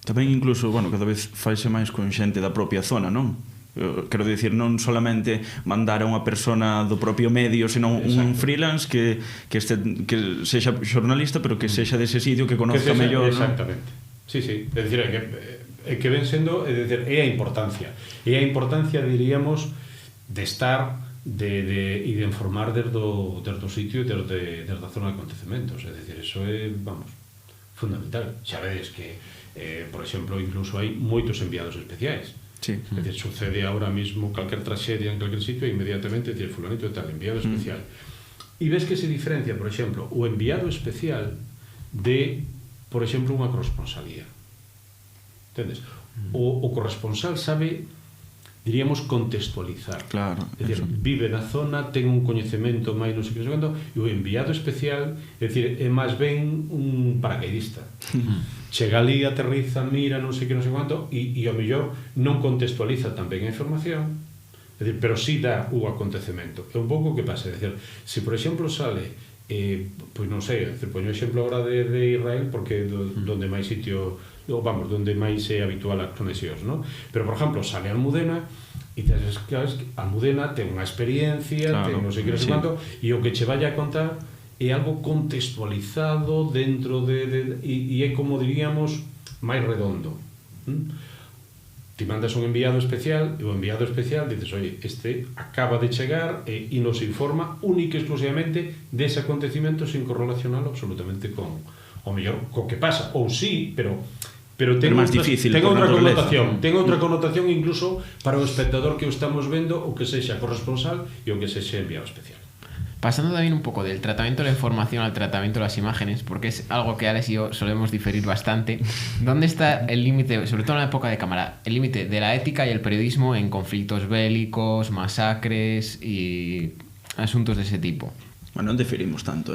Tamén incluso, bueno, cada vez faise máis con xente da propia zona, non? Quero dicir, non solamente mandar a unha persona do propio medio, senón un freelance que sexa xornalista, pero que sexa dese sitio, que conozca mellor, non? Exactamente. Sí, sí. É dicir, que ven sendo, é dicir, é a importancia. É a importancia, diríamos, de estar e de informar desde o sitio e desde a zona de acontecementos. É dicir, eso é, vamos, fundamental. Xa vedes que, por exemplo, incluso hai moitos enviados especiais. Sí. É dicir, sucede ahora mismo calquer traxedia en calquer sitio e inmediatamente decir, fulanito e tal, enviado especial. E ves que se diferencia, por exemplo, o enviado especial de, por exemplo, unha corresponsalía. Entendes? O corresponsal sabe, diríamos, contextualizar. Claro. É dicir, vive na zona, ten un coñecemento máis non sei que segundo, e o enviado especial, é dicir, é máis ben un paracaidista. Chega ali, aterriza, mira, non sei que non sei quanto, e ao mellor non contextualiza tan ben a información, é dicir, pero sí dá o acontecemento. É un pouco o que pasa, é dicir, se por exemplo sale, pois non sei, é dicir, poño exemplo agora de Israel, porque donde máis sitio, vamos, donde máis é habitual as conexións, non? Pero por exemplo, sale Almudena, e tes que Almudena ten unha experiencia, claro, ten non sei que non sei quanto, e o que che vaya a contar é algo contextualizado dentro e é como diríamos máis redondo. Ti mandas un enviado especial e o enviado especial dices, oye, este acaba de chegar e nos informa única e exclusivamente dese acontecimento sin correlacionalo absolutamente con o mellor co que pasa, ou sí, pero ten máis difícil, ten outra connotación, ten outra connotación incluso para o espectador que o estamos vendo, o que sexa corresponsal e o que sexa enviado especial. Pasando también un poco del tratamiento de la información al tratamiento de las imágenes, porque es algo que Alex y yo solemos diferir bastante, ¿dónde está el límite, sobre todo en la época de cámara, el límite de la ética y el periodismo en conflictos bélicos, masacres y asuntos de ese tipo? Bueno, non diferimos tanto,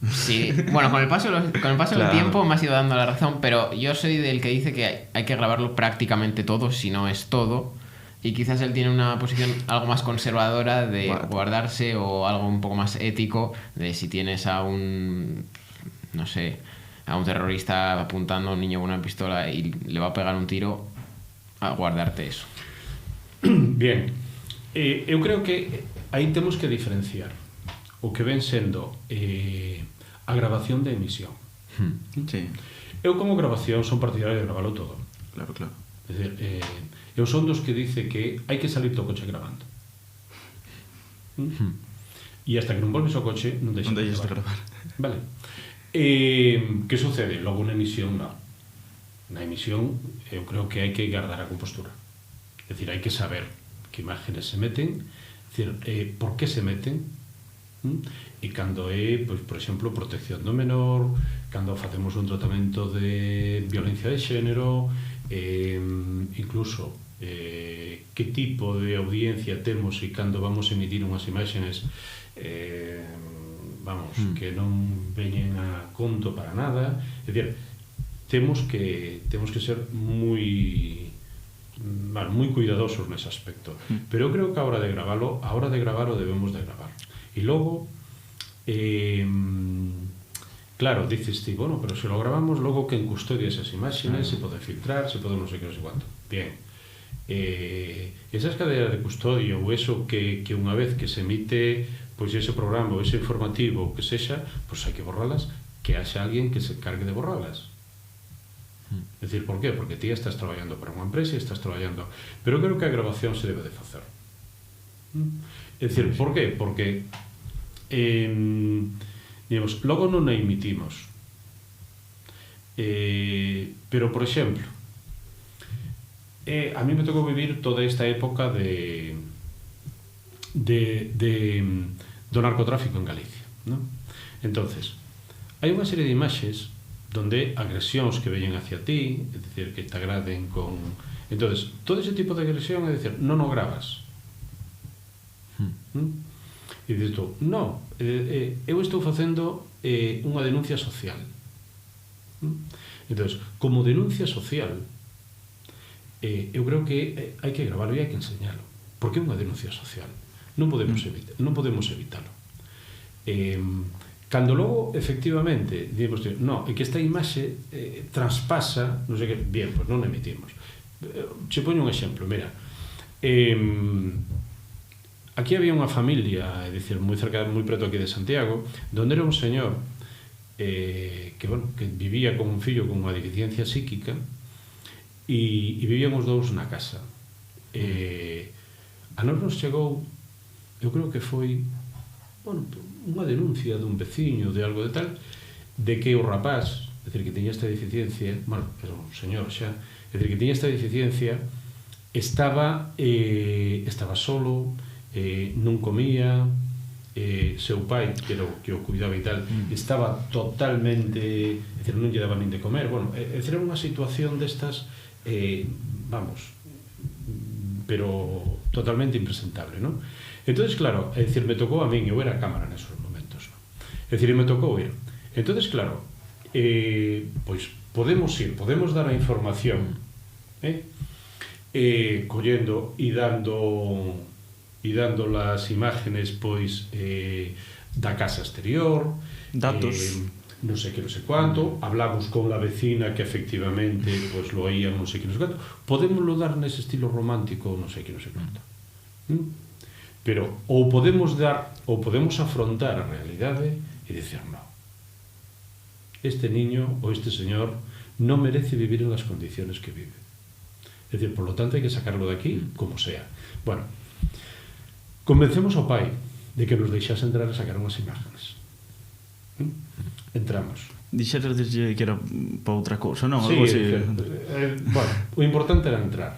Sí, bueno, con el paso Claro. del tiempo me has ido dando la razón, pero yo soy del que dice que hay que grabarlo prácticamente todo, si no es todo. Y quizás él tiene una posición algo más conservadora de guardarse, o algo un poco más ético de si tienes a un, no sé, a un terrorista apuntando a un niño con una pistola y le va a pegar un tiro, a guardarte eso. Bien, eu creo que aí temos que diferenciar o que ven sendo a grabación de emisión. Sí. Eu como grabación son partidario de gravarlo todo. Claro, claro. É dicir, eu son dos que dice que hai que salir do coche grabando. E hasta que non volves ao coche non deixes de gravar. Vale. Que sucede? Logo na emisión, non. Na emisión eu creo que hai que guardar a compostura. É dicir, hai que saber que imágenes se meten, é dicir, por que se meten, e cando é, pois, por exemplo, protección do menor, cando facemos un tratamento de violencia de xénero, incluso que tipo de audiencia temos e cando vamos a emitir unhas imaxes que non veñen a conto para nada. É dicir, temos que ser moi cuidadosos nese aspecto, pero eu creo que a hora de gravarlo debemos de gravar. E logo claro, dices ti, bueno, pero se lo grabamos, logo que en custodia esas imágenes, se pode filtrar, se pode non sei que, non sei quanto. Bien. Esas cadeas de custodia ou eso que unha vez que se emite pois ese programa ou ese informativo ou que sexa, pois hai que borralas, que haxa alguén que se cargue de borralas. É dicir, por qué? Porque ti estás traballando para unha empresa e estás traballando, pero creo que a grabación se debe de facer. É dicir, por qué? Porque digamos, logo non a emitimos, pero por exemplo, a mí me tocou vivir toda esta época do narcotráfico en Galicia, ¿no? Entonces, hai unha serie de imaxes donde agresións que veñen hacia ti, é dicir, que te agraden con... Entonces, todo ese tipo de agresión, é dicir, non o grabas. E dices tú, non, eu estou facendo unha denuncia social. Entón, como denuncia social, eu creo que hai que gravarlo e hai que enseñalo. Por que unha denuncia social? Non podemos evitalo. Cando logo, efectivamente, dicimos, no, é que esta imaxe traspasa, non sei que, bien, pois non emitimos. Che poño un exemplo, mira, aquí había unha familia, é dicir, moi cerca, moi preto aquí de Santiago, donde era un señor que vivía con un fillo con unha deficiencia psíquica e vivían os dous na casa. A nos chegou, eu creo que foi unha denuncia dun veciño de algo de tal, de que o rapaz, é dicir, que tiña esta deficiencia, pero un señor xa, é dicir, que tiña esta deficiencia, estaba solo, non comía, seu pai, que era o que o cuidaba e tal, estaba totalmente, é dicir, non lle daba nin de comer, é dicir, era unha situación destas, pero totalmente impresentable, non? Entonces, claro, é dicir, me tocou a min, eu era a cámara nesos momentos, non? É dicir, me tocou ir. Entonces, claro, pois podemos dar a información, collendo e dando las imágenes, pois, da casa exterior, datos, non sei que, non sei cuánto, hablamos con la vecina que efectivamente, pois, lo oía, non sei que, non sei cuánto, podémoslo dar nese estilo romántico, non sei que, non sei cuánto. Pero ou podemos afrontar a realidade e dicir, no, este niño ou este señor non merece vivir en las condiciones que vive. É dicir, por lo tanto, hai que sacarlo de aquí como sea. Bueno, convencemos ao pai de que nos deixase entrar a sacar unhas imágenes. Entramos. Dixeraslle que era para outra cousa, non? Sí, algo así. Bueno, o importante era entrar.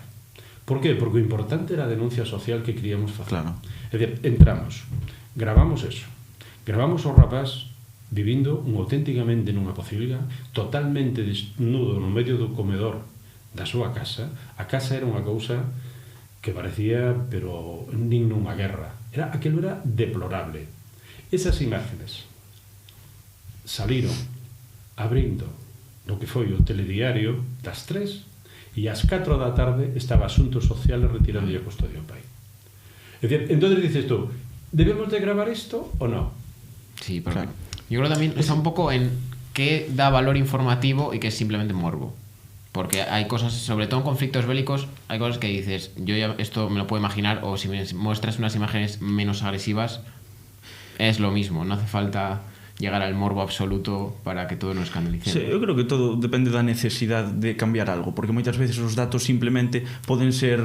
Por qué? Porque o importante era a denuncia social que queríamos facer. Claro. É dicir, entramos, gravamos eso, gravamos ao rapaz vivindo auténticamente nunha pocilga, totalmente desnudo no medio do comedor da súa casa. A casa era unha cousa que parecía, pero nin nunha guerra. Aquilo era deplorable. Esas imágenes saliron abrindo no que foi o telediario das 3 e ás 4 da tarde estaba Asuntos Sociales retirando a custodia ao pai. É dicir, entonces dices tú, ¿debemos de gravar isto o no? Sí, porque yo creo también está un poco en qué da valor informativo y qué es simplemente morbo. Porque hay cosas, sobre todo en conflictos bélicos, hay cosas que dices, yo ya esto me lo puedo imaginar, o si me muestras unas imágenes menos agresivas, es lo mismo, no hace falta llegar al morbo absoluto para que todo nos escandalice. Sí, eu creo que todo depende da necesidade de cambiar algo, porque moitas veces os datos simplemente poden ser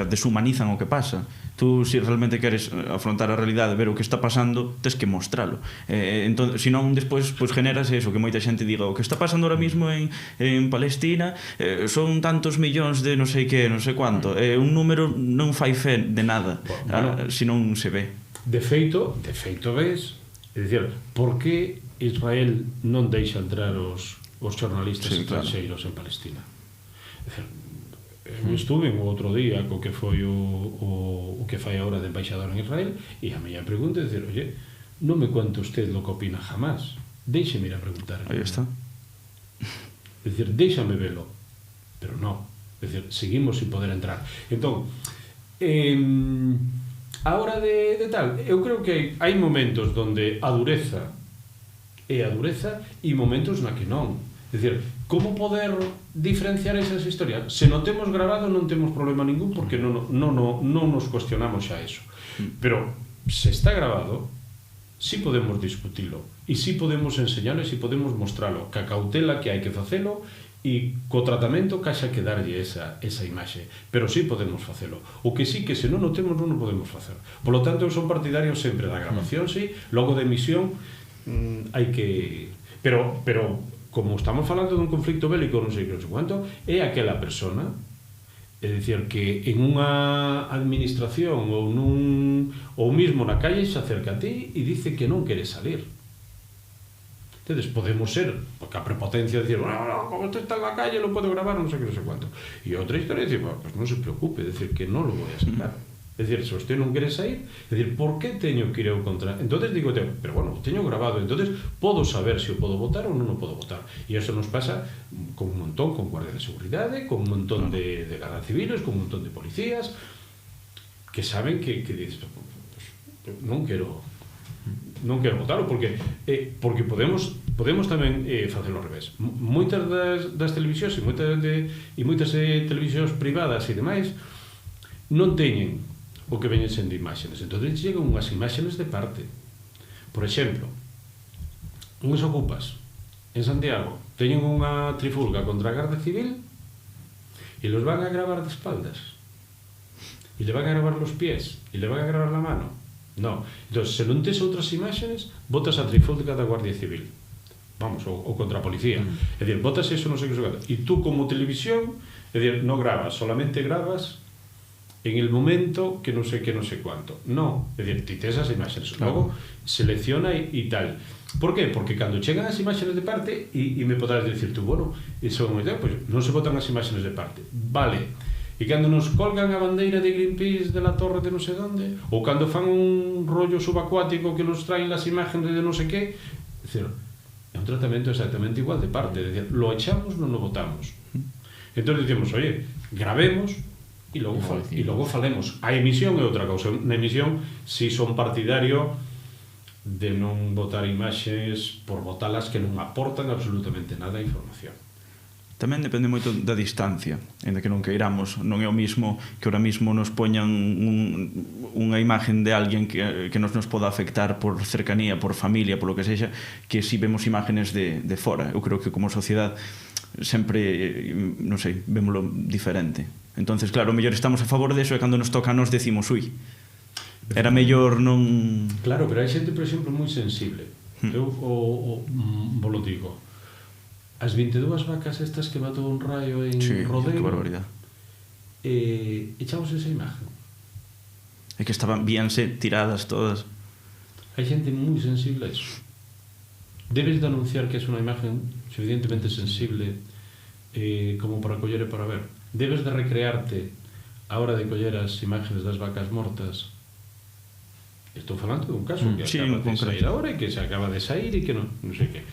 deshumanizan o que pasa. Tú, se realmente queres afrontar a realidade, ver o que está pasando, tens que mostralo. Entón, senón, despois, pues, generas eso, que moita xente diga o que está pasando ahora mismo en Palestina son tantos millóns de non sei que, non sei cuánto. Un número non fai fe de nada, se non se ve. De feito ves. É dicir, por que Israel non deixa entrar os xornalistas estranxeiros en Palestina? É dicir, eu estuve un outro día co que foi o que fai agora de embaixador en Israel e a miña pregunta é dicir, oye, non me cuente usted lo que opina jamás, déixeme ir a preguntar. Aí está. É dicir, déixame velo, pero non, é dicir, seguimos sin poder entrar. Entón, a hora de tal, eu creo que hai momentos donde a dureza e momentos na que non. É dicir, como poder diferenciar esas historias? Se non temos grabado non temos problema ningún porque non nos cuestionamos xa eso. Pero se está grabado, sí podemos discutilo e sí podemos enseñarlo e sí podemos mostralo, ca cautela que hai que facelo e co tratamento que haxa que darlle esa imaxe, pero sí podemos facelo. O que sí que se non o temos non o podemos facer. Por lo tanto, eu son partidario sempre da grabación, sí, logo de emisión hai que... Pero como estamos falando dun conflicto bélico, non sei cuánto, é aquela persona, é dicir, que en unha administración ou mismo na calle se acerca a ti e dice que non quere salir. Entonces, podemos ser, porque a prepotencia de decir, como usted está en la calle, lo puedo grabar, non sei que, non sei cuánto. E outra historia é dicir, pues non se preocupe, é dicir, que non lo voy a sacar. É dicir, se usted non quere sair, é dicir, por que teño que ir eu contra? Entonces digo, pero bueno, teño grabado, entonces podo saber se o podo votar ou non o podo votar. E iso nos pasa con un montón, con guardia de seguridade, con un montón de gardas civiles, con un montón de policías, que saben que dices, pues, non quero votalo, porque podemos tamén facelo ao revés. Moitas das televisións e moitas televisións privadas e demais non teñen o que veñen sendo imágenes, entón chegan unhas imágenes de parte. Por exemplo, unhas ocupas en Santiago teñen unha trifulga contra a Garda Civil e los van a gravar de espaldas e le van a gravar los pies e le van a gravar la mano. No, entón, se non tes outras imágenes, botas a trifulga da Guardia Civil, vamos, ou contra a policía. É dicir, botas eso, non sei que xogar. E tú como televisión, é dicir, non grabas, solamente grabas en el momento que non sei cuánto. No, é dicir, ti tes as imágenes, logo selecciona e tal. Por qué? Porque cando chegan as imágenes de parte e me poderás dicir tú, bueno, iso é pues, non se botan as imágenes de parte. Vale. E cando nos colgan a bandeira de Greenpeace de la torre de non sei onde, ou cando fan un rollo subacuático que nos traen las imágenes de non sei que, é dicir, é un tratamento exactamente igual de parte, é dicir, lo echamos, non lo votamos. Entón dicimos, oye, grabemos e logo falemos. A emisión é outra cousa. Na emisión, si son partidario de non votar imaxes por votalas que non aportan absolutamente nada a información. Tamén depende moito da distancia, en que non queiramos. Non é o mismo que ahora mismo nos poñan unha imagen de alguén que nos poda afectar por cercanía, por familia, por lo que sexa, que si vemos imágenes de fora. Eu creo que como sociedade sempre, non sei, vémolo diferente. Entonces, claro, o mellor estamos a favor deso e cando nos toca nos decimos, ui, era mellor non... Claro, pero hai xente, por exemplo, moi sensible. Eu vos lo digo. As 22 vacas estas que matou un raio en Rodeo, que barbaridade. Echamos esa imagen. É que estaban bíanse tiradas todas. Hai xente moi sensible a eso. Debes de anunciar que é unha imagen suficientemente sensible como para coller e para ver. Debes de recrearte a hora de coller as imágenes das vacas mortas. Estou falando de un caso que acaba de sair agora e que se acaba de sair e que non sei que.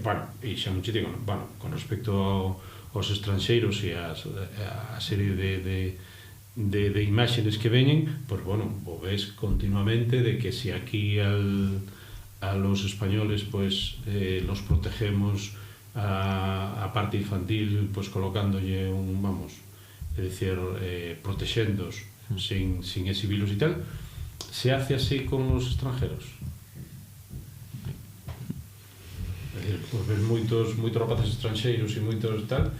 Bueno, e xa non che digo, bueno, con respecto aos estranxeiros e a serie de imágenes que veñen, pues bueno, o ves continuamente de que si aquí a los españoles pues los protegemos a parte infantil pues colocándolle un, vamos, é dicir, protexendos sin exhibilos e tal, se hace así con os extranjeros. É dicir, pues ves moitos rapaces estranxeiros e moitos tal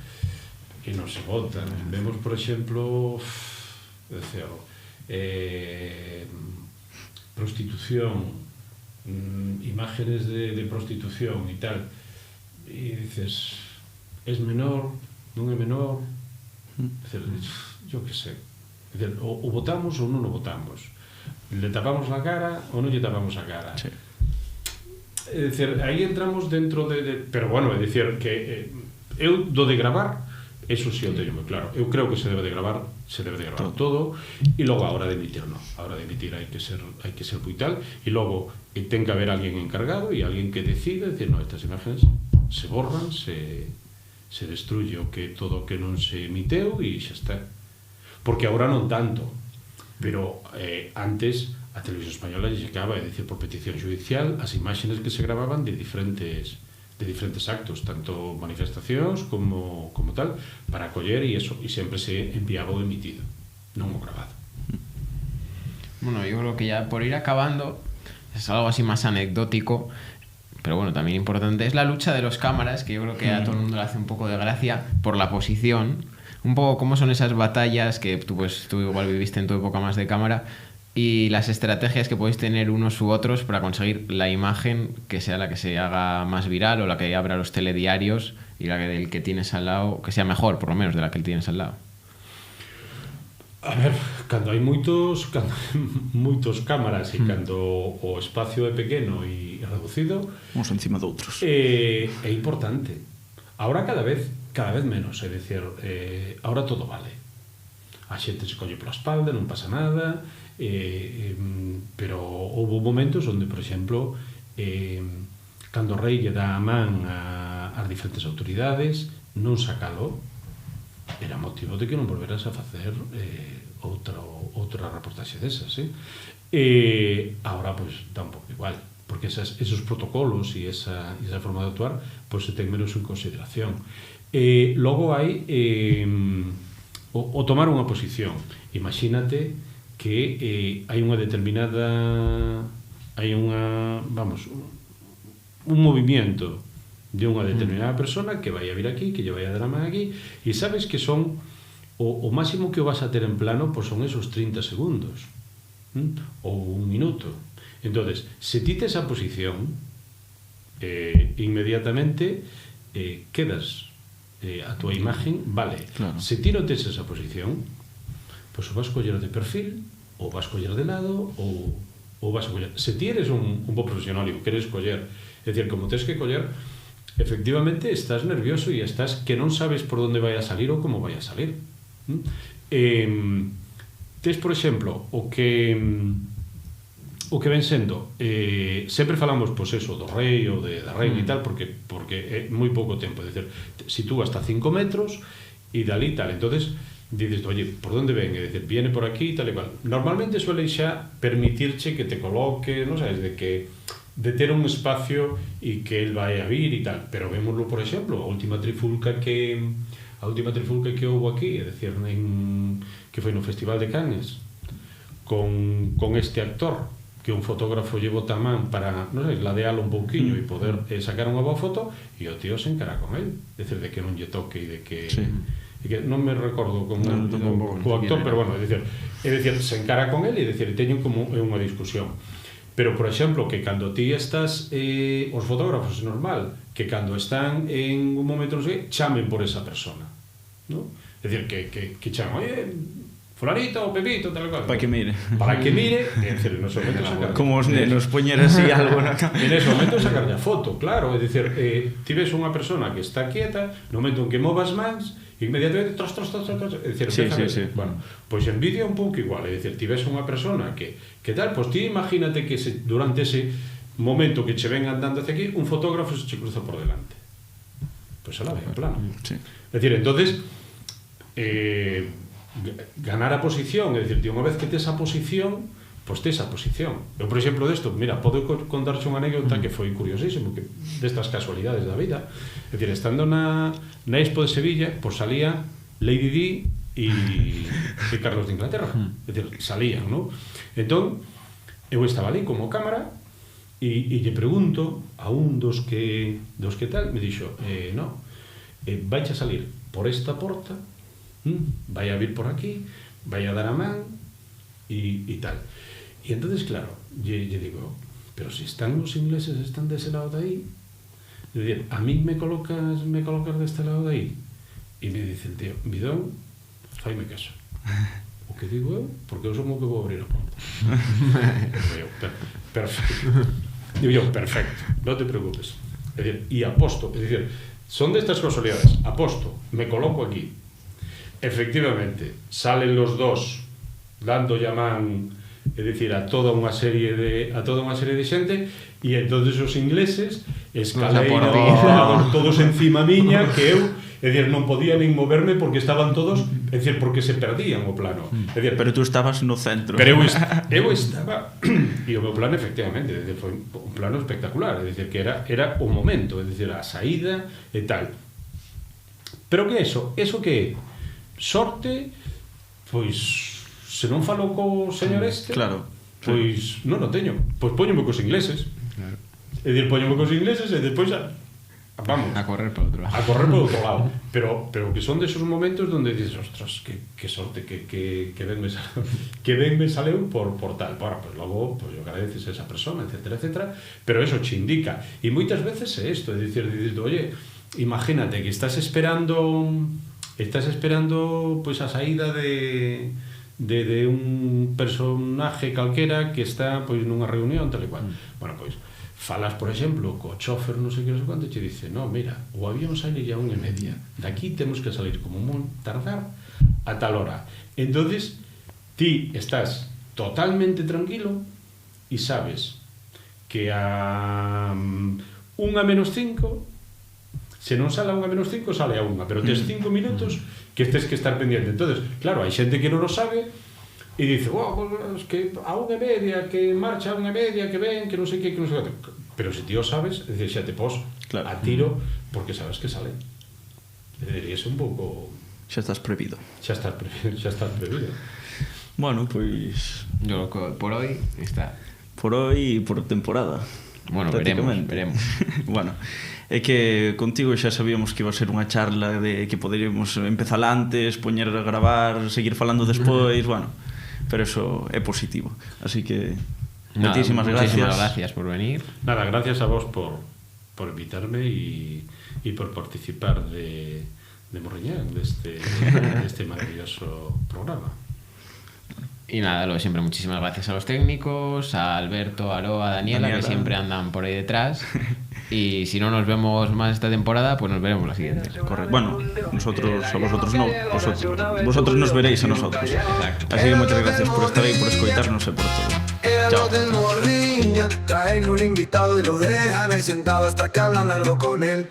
que non se votan. Vemos, por exemplo, é dicir, prostitución, imágenes de prostitución e tal, e dices, es menor, non é menor, é dicir, yo que sei, é dicir, o votamos ou non o votamos, le tapamos a cara ou non lle tapamos a cara. Sí. É dicir, aí entramos dentro pero bueno, é dicir que eu do de gravar, eso sí o teño moi claro. Eu creo que se debe de gravar todo e logo a hora de emitir non. A hora de emitir hai que ser brutal e logo ten que haber alguén encargado e alguén que decide, decir, no, estas imágenes se borran, se destruye o que todo o que non se emiteu e xa está. Porque agora non tanto, pero antes a Televisión Española lle chegaba, é dicir, por petición judicial, as imágenes que se gravaban de diferentes actos, tanto manifestacións como tal, para coller e eso, e sempre se enviaba o emitido, non o grabado. Bueno, yo creo que ya por ir acabando, es algo así más anecdótico, pero bueno, también importante, es la lucha de los cámaras, que yo creo que a todo el mundo le hace un poco de gracia por la posición, un poco cómo son esas batallas que tú igual viviste en tu época más de cámara, y las estrategias que podéis tener unos u otros para conseguir la imagen que sea la que se haga más viral o la que abra los telediarios y la del que tienes al lado, que sea mejor, por lo menos, de la que tienes al lado. A ver, cando hai moitos cámaras e cando o espacio é pequeno e reducido, uns encima de outros, é importante. Ahora cada vez menos, é dicir, ahora todo vale. A xente se colle pola espalda, non pasa nada, pero houve momentos onde, por exemplo, cando o rei lle dá a man ás diferentes autoridades, non sacalo, era motivo de que non volveras a facer outra reportaxe desas, Ahora, pois, dá un pouco igual, porque esos protocolos e esa forma de actuar, pois se ten menos en consideración. Logo hai o tomar unha posición. Imagínate que hai unha determinada... hai unha, vamos, un movimiento de unha determinada persona que vai a vir aquí, que lle vai a dar a man aquí, e sabes que son o máximo que o vas a ter en plano, pois son esos 30 segundos, ou un minuto. Entonces, se ti tes a posición, inmediatamente quedas a túa imagen, vale. Claro. Se ti non tes esa posición, pois o vas coller de perfil, ou vas coller de lado, ou vas a coller. Se ti eres un bo profesional e o queres coller, é dicir, como tes que coller, efectivamente estás nervioso e estás que non sabes por onde vai a salir ou como vai a salir. Tes, por exemplo, o que ven sendo, sempre falamos, pois eso, do rei ou da reina e tal, porque é moi pouco tempo, é dicir, sitúa hasta 5 metros e dali tal, entonces dices, oye, por onde ven? É dicir, viene por aquí e tal e cual. Normalmente suele xa permitirche que te coloque, non sabes, de ter un espacio e que el vai a vir e tal, pero vémoslo, por exemplo, a última trifulca que houve aquí, é dicir, que foi no Festival de Cannes, con este actor que un fotógrafo lle bota a man para, non sei, ladealo un pouquiño e poder sacar unha boa foto, e o tío se encara con el, é dicir, de que non lle toque e de que... Sí. E que non me recordo como o actor, pero bueno, é dicir, se encara con el e dicir, teñen como unha discusión. Pero, por exemplo, que cando ti estás, os fotógrafos é normal, que cando están en un momento, non sei, chamen por esa persona, ¿no? É dicir, que chamen, oye, fulanito ou Pepito, tal cual. Para que mire. Para que mire, é dicir, en ese momento sacar... Como os nenos, poñer así algo na En ese momento sacar a foto, claro, é dicir, ti ves unha persona que está quieta, no momento en que movas mans, inmediatamente, é dicir, sí. Bueno, pois en vídeo un pouco igual, é dicir, ti ves unha persona que tal, pois ti imagínate que durante ese momento que che ven andando hacia aquí, un fotógrafo se che cruza por delante. Pois ela ve en plano. Sí. É dicir, entonces, ganar a posición, é dicir, unha vez que tes a posición, pois tes a posición. Eu, por exemplo, desto, mira, podo contarche unha anécdota que foi curiosísimo, que destas casualidades da vida. É dicir, estando na Expo de Sevilla, pois salía Lady Di e Carlos de Inglaterra. É dicir, salían, non? Entón, eu estaba ali como cámara e lle pregunto a un dos que tal, me dixo, no, vai a salir por esta porta, vai a vir por aquí, vai a dar a man e tal. E entonces, claro, lle digo, pero si están os ingleses, están dese lado de aí, é dicir, a mí me colocas deste lado de aí? E me dice el tío, Bidón, faime caso. O que digo eu, porque eu son o que vou abrir a porta. Digo eu, perfecto. Digo eu, perfecto, non te preocupes. É dicir, e aposto, é dicir, son destas casualidades, aposto, me coloco aquí. Efectivamente, salen los dos dando llamán, é dicir, a toda unha serie de xente, e entonces os ingleses escaleirados todos encima miña, que eu, é dicir, non podía nin moverme porque estaban todos, é dicir, porque se perdían o plano. É dicir, Pero tú estabas no centro. Pero eu estaba, e o meu plano, efectivamente, é dicir, foi un plano espectacular, é dicir, que era o momento, é dicir, a saída e tal. Pero que é eso? Eso que é? Sorte, pois... Se non falo co señor este, claro, pois non o teño. Pois póñome cos ingleses. Claro. É dicir, póñome cos ingleses e depois vamos. A correr por outro lado. A correr por outro lado. Pero que son desos momentos onde dices, ostras, que sorte, que ben me saleu por tal. Bueno, pois logo, pois agradeces a esa persona, etcétera, etcétera. Pero eso che indica. E moitas veces é isto, é dicir, oye, imagínate que estás esperando pois a saída de un personaje calquera que está pois nunha reunión tal e cual. Bueno, pois falas, por exemplo, co chofer, non sei que, non sei quanto, e te dice, no, mira, o avión sale ya 1:30, daqui temos que salir como moi tardar a tal hora. Entonces, ti estás totalmente tranquilo e sabes que a 1:05, se non sale a 1:05, sale a 1, pero tes 5 minutos que estés que estar pendiente. Entonces, claro, hai xente que non o sabe e dice, pues, que a 1:30, que marcha a 1:30, que ven, que non sei que non sei que. Pero se ti o sabes, xa te pos Claro. a tiro porque sabes que sale. Debería ser un pouco... Xa estás prevido. Xa estás prevido. Bueno, pois Yo creo que por hoy está. por hoy e por temporada. Bueno, veremos. Bueno, é que contigo xa sabíamos que iba a ser unha charla de que poderíamos empezar antes, poñer a gravar, seguir falando despois, bueno, pero eso é positivo. Así que muchísimas gracias por venir. Nada, gracias a vos por invitarme y por participar de Morriñán, de este maravilloso programa. Y nada, lo de siempre, muchísimas gracias a los técnicos, a Alberto, a Aroa, a Daniela, que siempre andan por ahí detrás. Y si no nos vemos más esta temporada, pues nos veremos la siguiente. Correcto. Bueno, nosotros a vosotros no, vosotros nos veréis a nosotros. Así que muchas gracias por estar ahí, por escoitarnos y por todo. Eran Chao. los del Morriña, traen un invitado y lo dejan ahí sentado hasta que hablan algo con él.